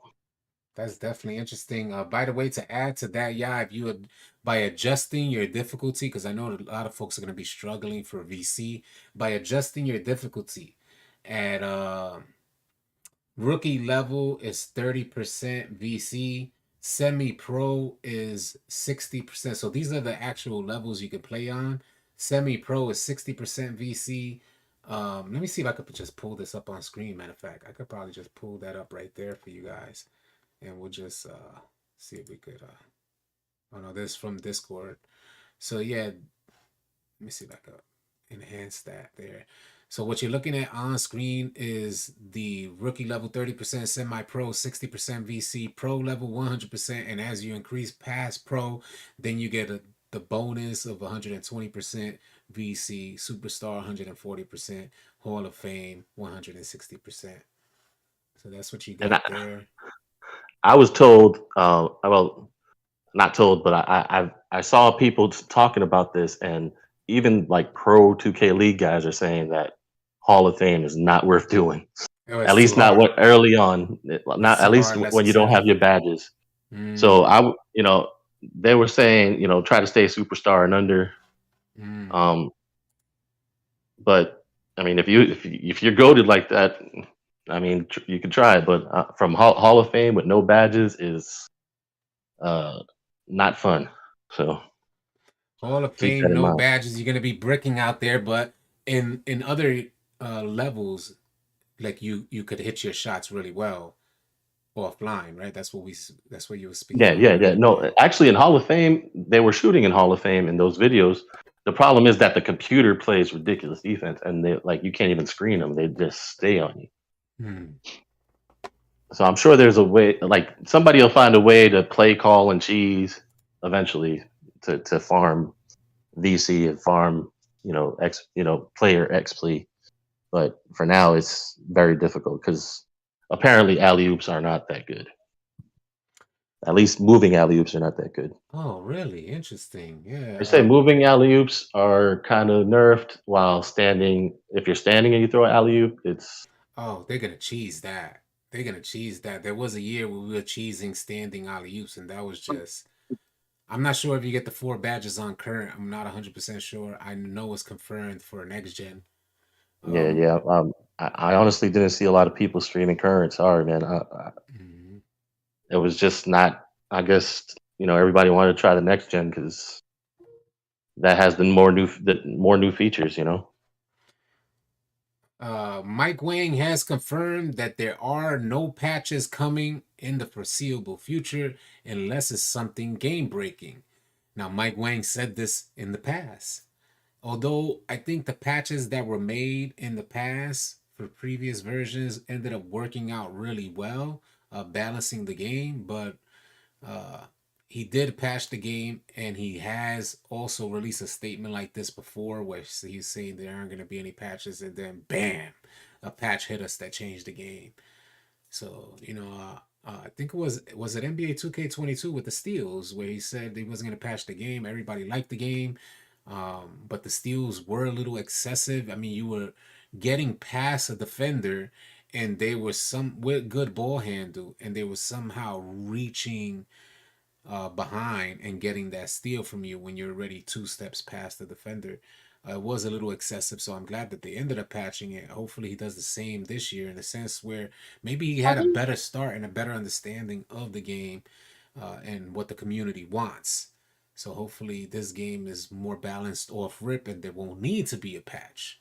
Speaker 1: That's definitely interesting. By the way, to add to that, yeah, if you would, by adjusting your difficulty, because I know a lot of folks are going to be struggling for VC, by adjusting your difficulty at rookie level is 30% VC, semi-pro is 60%. So these are the actual levels you can play on. Semi-pro is 60% VC. Let me see if I could just pull this up on screen. Matter of fact, I could probably just pull that up right there for you guys. And we'll just see if we could oh no, this is from Discord. So yeah, let me see if I could enhance that there. So what you're looking at on screen is the rookie level 30%, semi-pro 60% VC, pro level 100%, and as you increase past pro, then you get the bonus of 120% VC, superstar 140%, Hall of Fame 160%. So that's what you got there.
Speaker 3: I was told, well, not told, but I saw people talking about this, and even like pro 2K League guys are saying that Hall of Fame is not worth doing. At least not what early on, not at least when you don't have your badges. So they were saying, try to stay superstar and under. But I mean, if you're goated like that, I mean, you can try it. But from Hall of Fame with no badges is not fun. So
Speaker 1: Hall of Fame, no badges. You're gonna be bricking out there, but in other levels, like you could hit your shots really well offline, right? That's what you were speaking.
Speaker 3: Yeah. No, actually, in Hall of Fame, they were shooting in Hall of Fame in those videos. The problem is that the computer plays ridiculous defense, and you can't even screen them; they just stay on you. So I'm sure there's a way, like somebody will find a way to play call and cheese eventually to farm VC and farm, player XP. But for now, it's very difficult because apparently alley oops are not that good. At least moving alley oops are not that good.
Speaker 1: Oh, really? Interesting. Yeah.
Speaker 3: They say moving alley oops are kind of nerfed, while standing. If you're standing and you throw an alley oop, it's.
Speaker 1: Oh, they're gonna cheese that. They're gonna cheese that. There was a year where we were cheesing standing alley oops, and that was just. I'm not sure if you get the 4 badges on current. I'm not 100% sure. I know it's confirmed for next gen.
Speaker 3: Yeah. I honestly didn't see a lot of people streaming current. Sorry, man. It was just not. I guess everybody wanted to try the next gen because that has more new features.
Speaker 1: Mike Wang has confirmed that there are no patches coming in the foreseeable future unless it's something game breaking. Now, Mike Wang said this in the past. Although I think the patches that were made in the past for previous versions ended up working out really well, balancing the game. But he did patch the game, and he has also released a statement like this before, where he's saying there aren't going to be any patches, and then bam, a patch hit us that changed the game. So I think was it NBA 2K22 with the steals, where he said he wasn't going to patch the game. Everybody liked the game, but the steals were a little excessive. I mean, you were getting past a defender, and they were with good ball handle, and they were somehow reaching behind and getting that steal from you when you're already 2 steps past the defender. It was a little excessive, so I'm glad that they ended up patching it. Hopefully he does the same this year, in a sense where maybe he had a better start and a better understanding of the game and what the community wants. So hopefully this game is more balanced off rip, and there won't need to be a patch.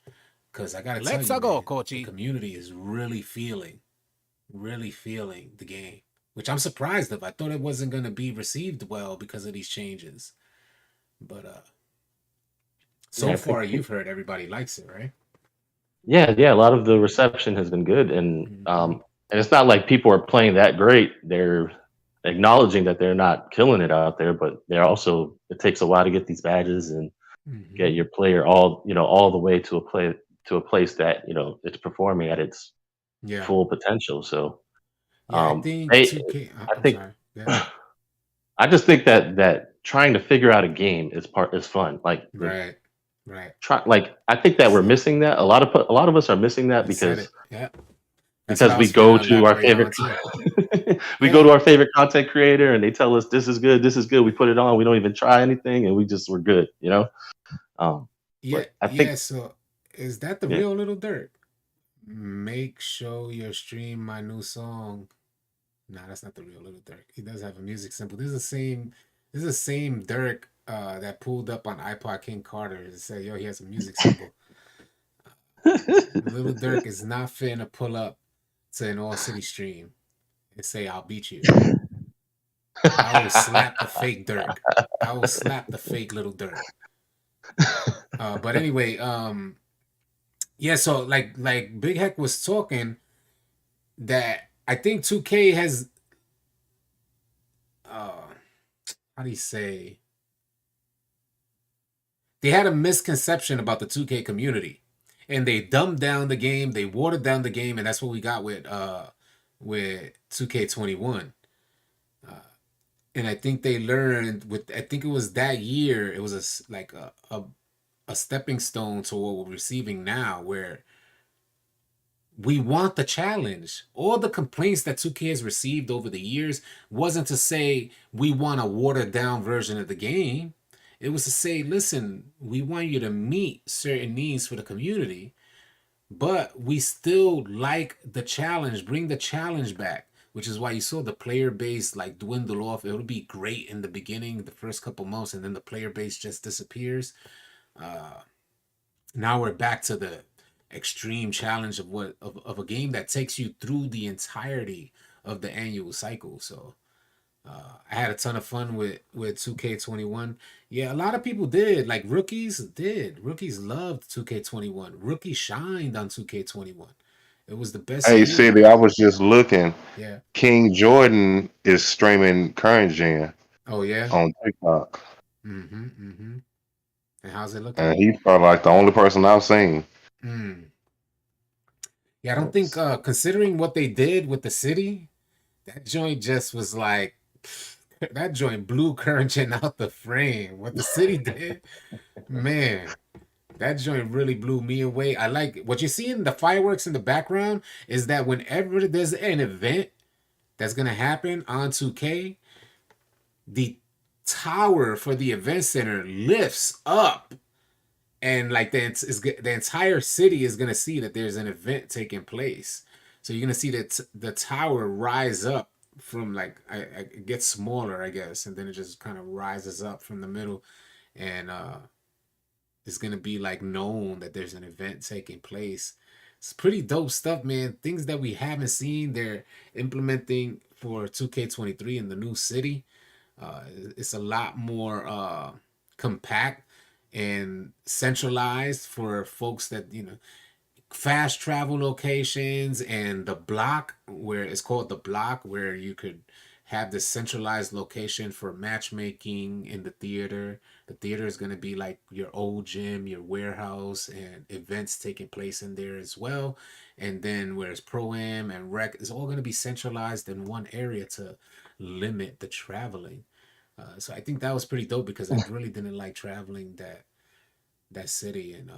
Speaker 1: Because I gotta tell you, man, the community is really feeling the game, which I'm surprised of. I thought it wasn't going to be received well because of these changes. But so far, you've heard everybody likes it, right?
Speaker 3: Yeah. A lot of the reception has been good, and it's not like people are playing that great. They're acknowledging that they're not killing it out there, but they're also, it takes a while to get these badges and get your player all the way to a place that it's performing at its full potential. So
Speaker 1: I think 2K.
Speaker 3: I just think that trying to figure out a game is fun. Like
Speaker 1: right.
Speaker 3: I think that we're missing that. A lot of us are missing that because we go to our favorite go to our favorite content creator, and they tell us this is good. We put it on. We don't even try anything, and we're good. I think,
Speaker 1: So is that the real Little Durk? Make sure you stream my new song. Nah, that's not the real Little Durk. He does have a music sample. This is the same Durk that pulled up on iPod King Carter and said, "Yo, he has a music sample." Little Durk is not finna pull up to an All City stream and say, "I'll beat you." I will slap the fake Durk. I will slap the fake Little Durk. But anyway, so like Big Heck was talking, that I think 2K has how do you say, they had a misconception about the 2K community, and they dumbed down the game, they watered down the game, and that's what we got with 2K21. And I think they learned I think it was that year, it was a stepping stone to what we're receiving now, where we want the challenge. All the complaints that 2K has received over the years wasn't to say we want a watered down version of the game. It was to say, listen, we want you to meet certain needs for the community, but we still like the challenge. Bring the challenge back, which is why you saw the player base dwindle off. It'll be great in the beginning, the first couple months, and then the player base just disappears. Now we're back to the extreme challenge of a game that takes you through the entirety of the annual cycle. So I had a ton of fun with 2K21. Yeah, a lot of people did. Like rookies loved 2K21. Rookie shined on 2K21. It was the best.
Speaker 8: Hey, City, I was just looking.
Speaker 1: Yeah.
Speaker 8: King Jordan is streaming current gen.
Speaker 1: Oh yeah.
Speaker 8: On TikTok.
Speaker 1: And how's it looking?
Speaker 8: And he's probably like the only person I've seen.
Speaker 1: Yeah, I don't think considering what they did with the city, that joint just was like, that joint blew current gen out the frame. What the city did, man, that joint really blew me away. I like what you see in the fireworks in the background is that whenever there's an event that's gonna happen on 2K, the tower for the event center lifts up, and like the entire city is gonna see that there's an event taking place. So you're gonna see that the tower rise up from it gets smaller, I guess, and then it just kind of rises up from the middle, and it's gonna be known that there's an event taking place. It's pretty dope stuff, man. Things that we haven't seen they're implementing for 2K23 in the new city. It's a lot more compact and centralized for folks that fast travel locations, and the block, where it's called the block, where you could have this centralized location for matchmaking in the theater. The theater is going to be like your old gym, your warehouse, and events taking place in there as well. And then whereas pro-am and rec is all going to be centralized in one area to limit the traveling. So I think that was pretty dope because I really didn't like traveling that city in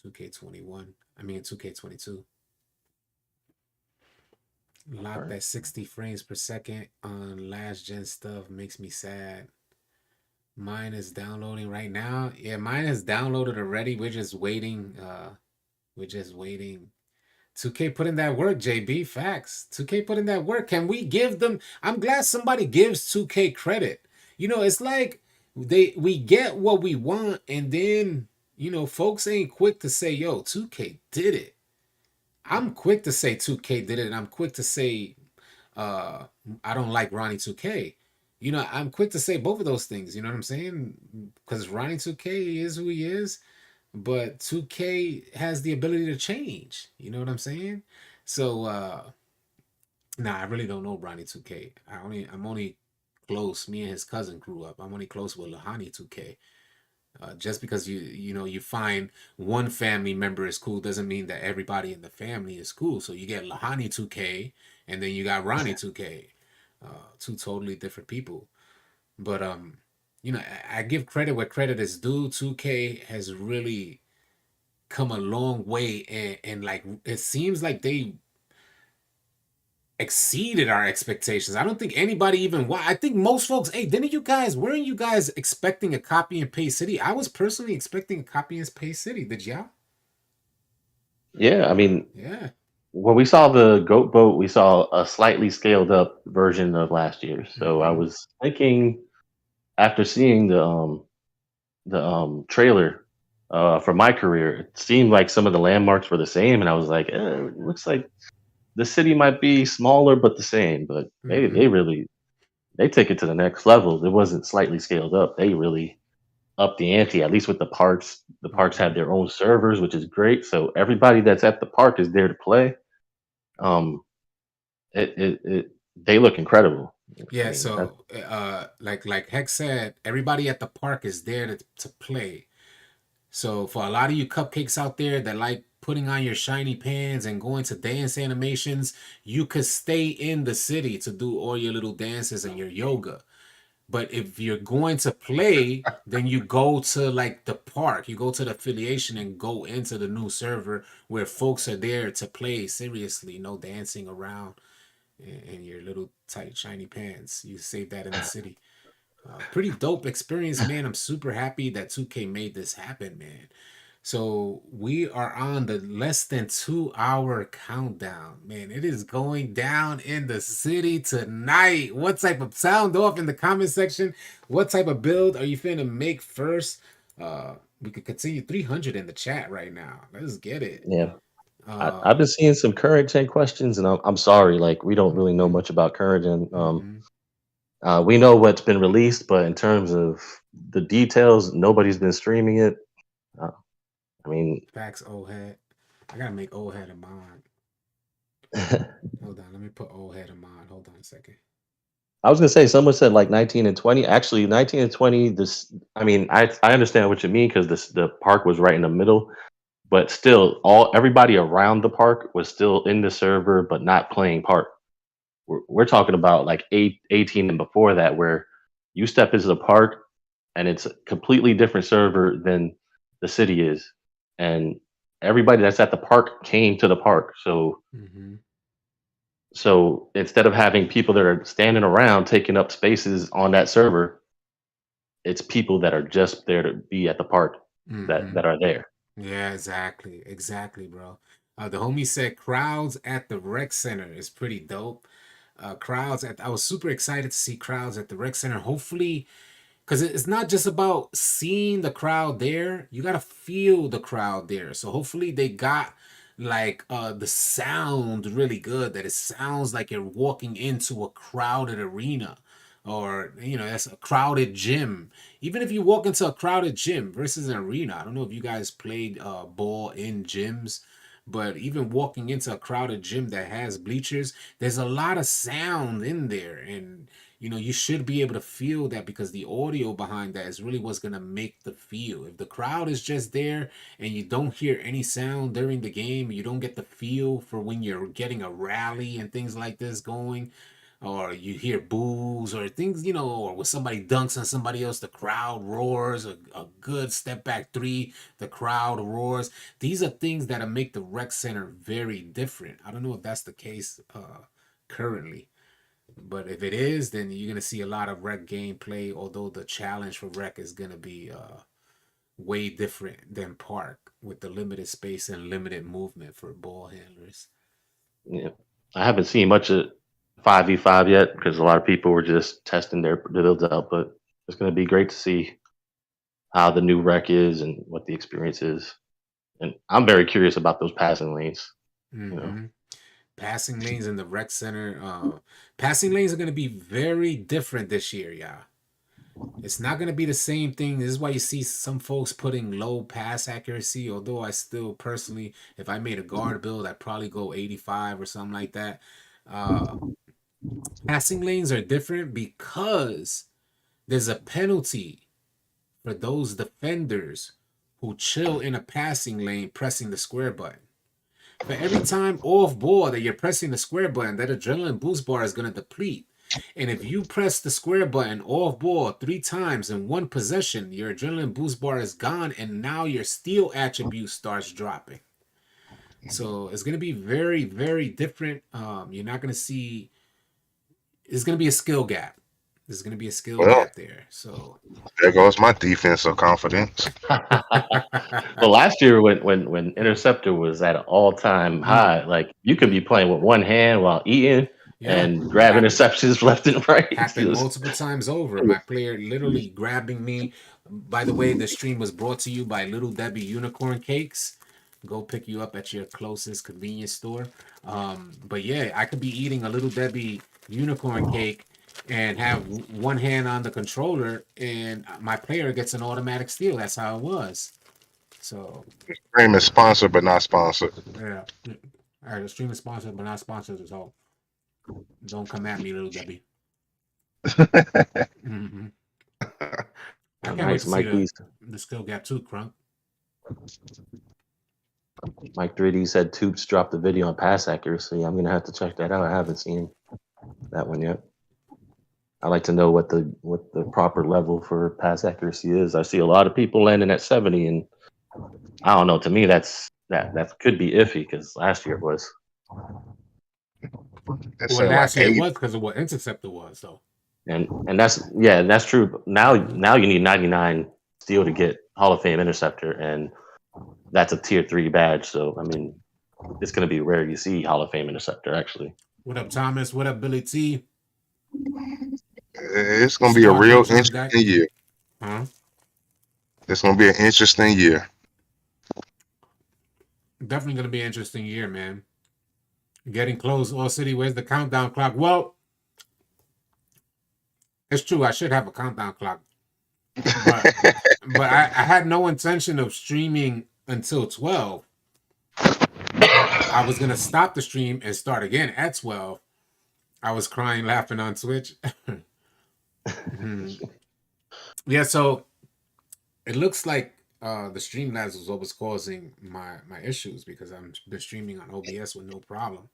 Speaker 1: 2K21. I mean 2K22. Locked at 60 frames per second on last gen stuff makes me sad. Mine is downloading right now. Yeah, mine is downloaded already. We're just waiting. We're just waiting. 2K put in that work, JB. Facts. 2K put in that work. Can we give them? I'm glad somebody gives 2K credit. You know, it's like we get what we want, and then folks ain't quick to say, "Yo, 2K did it." I'm quick to say 2K did it, and I'm quick to say I don't like Ronnie 2K. I'm quick to say both of those things. You know what I'm saying? Because Ronnie 2K is who he is, but 2K has the ability to change. You know what I'm saying? So I really don't know Ronnie 2K. I'm only close. Me and his cousin grew up. I'm only close with Lahani 2K. Just because you find one family member is cool doesn't mean that everybody in the family is cool. So you get Lahani 2K and then you got Ronnie 2K, two totally different people. But I give credit where credit is due. 2K has really come a long way, and like it seems like they exceeded our expectations. I don't think anybody even. I think most folks. Hey, weren't you guys expecting a copy and paste city? I was personally expecting a copy and paste city. Did y'all?
Speaker 3: Yeah, I mean,
Speaker 1: Yeah.
Speaker 3: when we saw the goat boat, we saw a slightly scaled up version of last year. So I
Speaker 1: Mhm.
Speaker 3: was thinking, after seeing the trailer for my career, it seemed like some of the landmarks were the same, and I was like, it looks like the city might be smaller but the same. But they
Speaker 1: Mhm.
Speaker 3: really they took it to the next level. It wasn't slightly scaled up. They really upped the ante. At least with the parks, have
Speaker 1: Mhm.
Speaker 3: their own servers, which is great. So everybody that's at the park is there to play. Um, it they look incredible. I
Speaker 1: Yeah.
Speaker 3: mean, that's
Speaker 1: So, like Hex said, everybody at the park is there to play. So for a lot of you cupcakes out there that like putting on your shiny pants and going to dance animations, you could stay in the city to do all your little dances and your yoga. But if you're going to play, then you go to like the park, you go to the affiliation and go into the new server where folks are there to play seriously, no dancing around in your little tight shiny pants. You save that in the city. Pretty dope experience, man. I'm super happy that 2K made this happen, man. So we are on the less than 2 hour countdown, man. It is going down in the city tonight. What type of sound off in the comment section? What type of build are you finna make first? We could continue 300 in the chat right now. Let's get it.
Speaker 3: yeah.
Speaker 1: Uh,
Speaker 3: I've been seeing some current gen questions, and I'm sorry, like we don't really know
Speaker 1: mhm,
Speaker 3: much about current gen.
Speaker 1: mhm.
Speaker 3: We know what's been released, but in terms of the details, nobody's been streaming it. Uh, I mean,
Speaker 1: Facts, old head. I gotta make old head a mod. Hold on, let me put old head a mod. Hold on a second.
Speaker 3: I was gonna say someone said like 19 and 20. Actually, 19 and 20. This, I mean, I understand what you mean because the park was right in the middle, but still, everybody around the park was still in the server, but not playing park. We're talking about like 18 and before that, where you step into the park and it's a completely different server than the city is, and everybody that's at the park came to the park. So
Speaker 1: Mm-hmm.
Speaker 3: so instead of having people that are standing around taking up spaces on that server, it's people that are just there to be at the park
Speaker 1: Mm-hmm.
Speaker 3: that are there.
Speaker 1: Yeah, exactly, bro. The homie said crowds at the rec center is pretty dope. I was super excited to see crowds at the rec center. Hopefully, because it's not just about seeing the crowd there, you gotta feel the crowd there. So hopefully they got like the sound really good, that it sounds like you're walking into a crowded arena, or that's a crowded gym. Even if you walk into a crowded gym versus an arena, I don't know if you guys played ball in gyms, but even walking into a crowded gym that has bleachers, there's a lot of sound in there, and you should be able to feel that, because the audio behind that is really what's gonna make the feel. If the crowd is just there and you don't hear any sound during the game, you don't get the feel for when you're getting a rally and things like this going, or you hear boos or things, or when somebody dunks on somebody else, the crowd roars. A good step back three, the crowd roars. These are things that make the rec center very different. I don't know if that's the case currently, but if it is, then you're gonna see a lot of rec gameplay. Although the challenge for rec is gonna be way different than park, with the limited space and limited movement for ball handlers.
Speaker 3: Yeah, I haven't seen much of 5v5 yet because a lot of people were just testing their builds out. But it's going to be great to see how the new rec is and what the experience is. And I'm very curious about those passing lanes.
Speaker 1: Passing lanes in the rec center. Passing lanes are going to be very different this year, yeah. It's not going to be the same thing. This is why you see some folks putting low pass accuracy, although I still personally, if I made a guard build, I'd probably go 85 or something like that. Passing lanes are different because there's a penalty for those defenders who chill in a passing lane pressing the square button. For every time off ball that you're pressing the square button, that adrenaline boost bar is going to deplete. And if you press the square button off ball 3 times in one possession, your adrenaline boost bar is gone, and now your steal attribute starts dropping. So it's going to be very, very different. You're not going to see... It's going to be a skill gap. There's going to be a skill gap there. So
Speaker 8: there goes my defensive confidence.
Speaker 3: Well, last year when Interceptor was at an all-time high, like you could be playing with one hand while eating and grab interceptions left and right.
Speaker 1: Happened multiple times over. My player literally grabbing me. By the way, the stream was brought to you by Little Debbie Unicorn Cakes. Go pick you up at your closest convenience store. But yeah, I could be eating a Little Debbie Unicorn Cake and have one hand on the controller, and my player gets an automatic steal. That's how it was. So
Speaker 8: the stream is sponsored but not sponsored.
Speaker 1: Yeah. All right, the stream is sponsored but not sponsored. So don't come at me, Little Debbie. I can't wait to see the skill gap too, Crunk.
Speaker 3: Mike 3D said Toops dropped the video on pass accuracy. I'm gonna have to check that out. I haven't seen that one yet. I like to know what the proper level for pass accuracy is. I see a lot of people landing at 70, and I don't know. To me, that could be iffy because last year it was.
Speaker 1: Well, last year it was because of what Interceptor was, though.
Speaker 3: And that's true. Now you need 99 steal to get Hall of Fame Interceptor, and that's a tier 3 badge. So I mean, it's gonna be rare you see Hall of Fame Interceptor actually.
Speaker 1: What up, Thomas? What up, Billy T?
Speaker 8: It's gonna be a real interesting year.
Speaker 1: Huh?
Speaker 8: It's gonna be an interesting year.
Speaker 1: Definitely gonna be an interesting year, man. Getting close. All City, where's the countdown clock? Well, it's true. I should have a countdown clock, but I had no intention of streaming until 12. I was gonna stop the stream and start again at 12. I was crying, laughing on Twitch. Yeah, so it looks like the Streamlabs was what was causing my issues, because I've been streaming on OBS with no problem.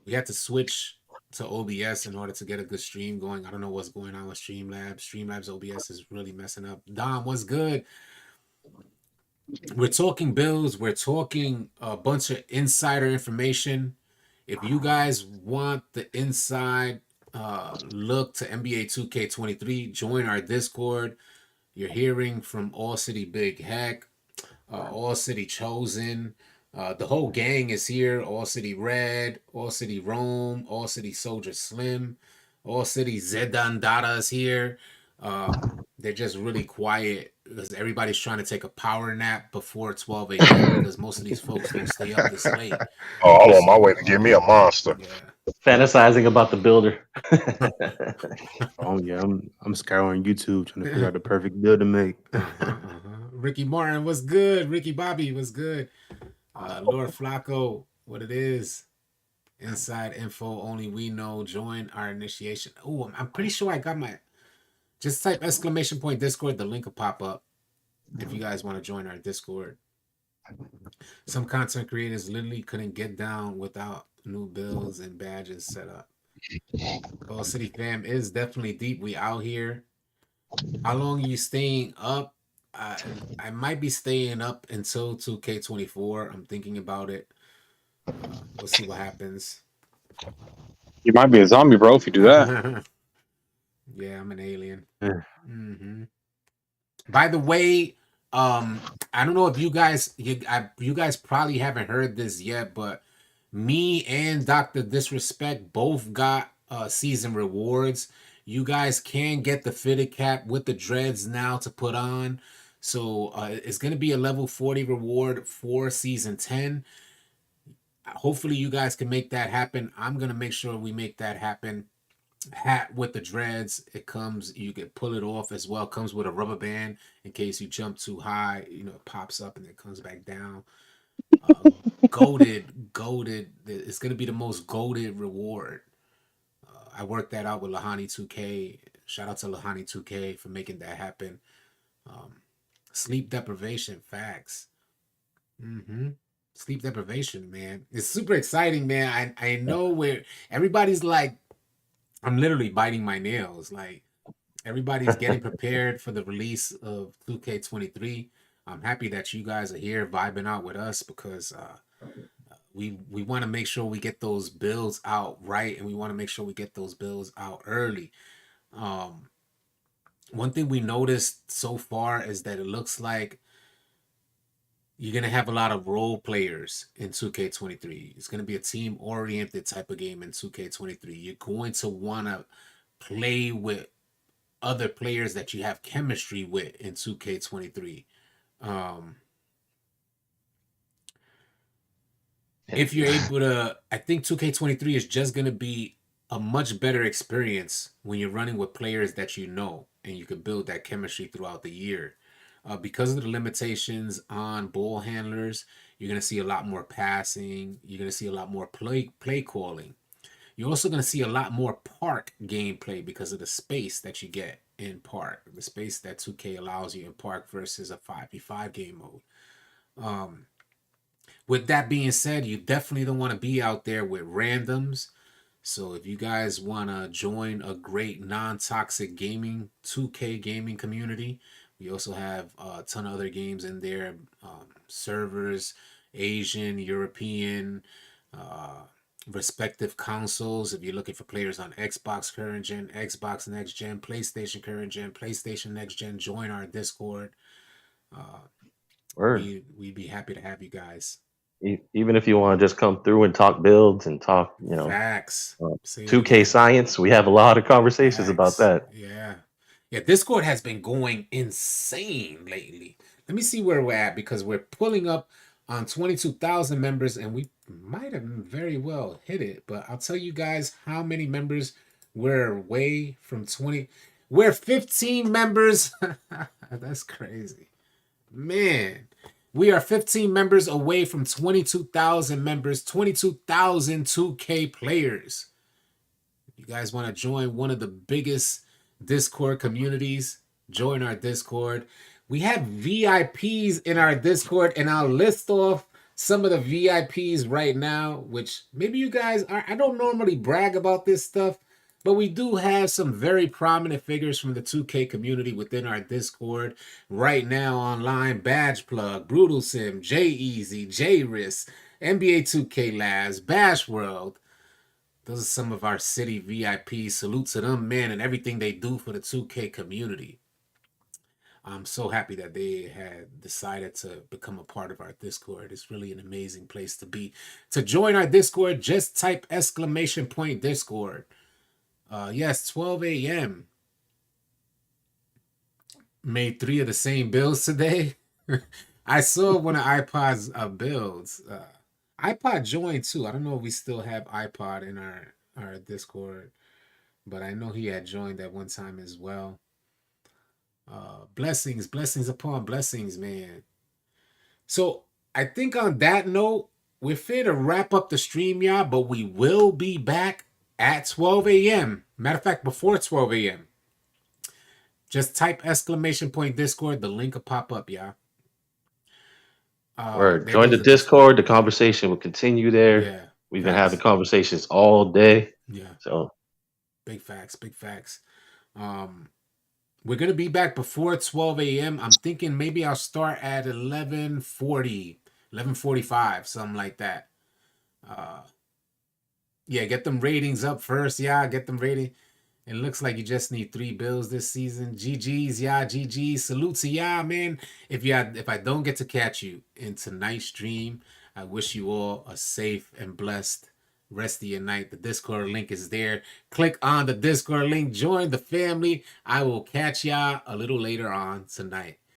Speaker 1: We had to switch to OBS in order to get a good stream going. I don't know what's going on with Streamlabs. Streamlabs OBS is really messing up. Dom, what's good? We're talking builds. We're talking a bunch of insider information. If you guys want the inside look to NBA 2K23, join our Discord. You're hearing from All City Big Heck, All City Chosen. The whole gang is here. All City Red, All City Rome, All City Soldier Slim, All City Zedan Dada is here. They're just really quiet because everybody's trying to take a power nap before 12 a.m. because most of these folks don't stay up this late.
Speaker 8: Oh, I'm on my way to give me a monster.
Speaker 1: Yeah.
Speaker 3: Fantasizing about the builder.
Speaker 4: Oh yeah, I'm scouring YouTube trying to figure out the perfect build to make.
Speaker 1: Ricky Martin was good. Ricky Bobby was good. Lord Flacco, what it is. Inside info only we know. Join our initiation. Oh, I'm pretty sure I got my. Just type ! Discord. The link will pop up if you guys want to join our Discord. Some content creators literally couldn't get down without new builds and badges set up. Ball City fam is definitely deep. We out here. How long are you staying up? I might be staying up until 2K24. I'm thinking about it. We'll see what happens.
Speaker 2: You might be a zombie, bro, if you do that.
Speaker 1: Yeah, I'm an alien.
Speaker 3: Yeah.
Speaker 1: Mm-hmm. By the way, I don't know if you guys probably haven't heard this yet, but me and Dr. Disrespect both got season rewards. You guys can get the fitted cap with the dreads now to put on. So it's going to be a level 40 reward for season 10. Hopefully you guys can make that happen. I'm going to make sure we make that happen. Hat with the dreads, it comes, you can pull it off as well. Comes with a rubber band in case you jump too high, it pops up and it comes back down. Goated. It's going to be the most goated reward. I worked that out with Lahani 2K. Shout out to Lahani 2K for making that happen. Sleep deprivation, facts. Sleep deprivation, man. It's super exciting, man. I know where everybody's like, I'm literally biting my nails. Like, everybody's getting prepared for the release of 2K23. I'm happy that you guys are here vibing out with us because we want to make sure we get those builds out right, and we want to make sure we get those builds out early. One thing we noticed so far is that it looks like you're going to have a lot of role players in 2K23. It's going to be a team-oriented type of game in 2K23. You're going to want to play with other players that you have chemistry with in 2K23. If you're able to, I think 2K23 is just going to be a much better experience when you're running with players that you know and you can build that chemistry throughout the year. Because of the limitations on ball handlers, you're going to see a lot more passing. You're going to see a lot more play calling. You're also going to see a lot more park gameplay because of the space that you get in park, the space that 2K allows you in park versus a 5v5 game mode. With that being said, you definitely don't want to be out there with randoms. So if you guys want to join a great non-toxic gaming 2K gaming community, we also have a ton of other games in there. Servers, Asian, European, respective consoles. If you're looking for players on Xbox current gen, Xbox next gen, PlayStation current gen, PlayStation next gen, join our Discord. We'd be happy to have you guys.
Speaker 3: Even if you want to just come through and talk builds and talk,
Speaker 1: facts.
Speaker 3: 2K science, we have a lot of conversations about that.
Speaker 1: Yeah, Discord has been going insane lately. Let me see where we're at because we're pulling up on 22,000 members and we might have very well hit it. But I'll tell you guys how many members we're away from 20. We're 15 members. That's crazy. Man, we are 15 members away from 22,000 members, 22,000 2K players. You guys want to join one of the biggest Discord communities? Join our Discord. We have VIPs in our Discord, and I'll list off some of the VIPs right now, which maybe you guys are. I don't normally brag about this stuff, but we do have some very prominent figures from the 2K community within our Discord right now online. Badge Plug, Brutal Sim, J-Easy, J-Risk, NBA 2K Labs, Bash World. Those are some of our city VIPs. Salute to them, man, and everything they do for the 2K community. I'm so happy that they had decided to become a part of our Discord. It's really an amazing place to be. To join our Discord, just type !Discord. Yes, 12 a.m. Made 3 of the same builds today. I saw one of iPod's builds. iPod joined too. I don't know if we still have iPod in our Discord, but I know he had joined at one time as well. Blessings upon blessings, man. So I think on that note, we're fair to wrap up the stream, y'all, but we will be back at 12 a.m. Matter of fact, before 12 a.m. Just type !Discord. The link will pop up, y'all.
Speaker 3: Or
Speaker 1: There
Speaker 3: join the
Speaker 1: goes
Speaker 3: Discord. The conversation will continue there.
Speaker 1: Yeah.
Speaker 3: We've been
Speaker 1: facts.
Speaker 3: having conversations all day.
Speaker 1: Yeah.
Speaker 3: So
Speaker 1: Big facts. Big facts. We're gonna be back before 12 a.m. I'm thinking maybe I'll start at 11:40, 11:45, something like that. Yeah, get them ratings up first. Yeah, get them rating. It looks like you just need 3 bills this season. GG's, yeah, GG's. Salute to y'all, man. If I don't get to catch you in tonight's stream, I wish you all a safe and blessed rest of your night. The Discord link is there. Click on the Discord link. Join the family. I will catch y'all a little later on tonight.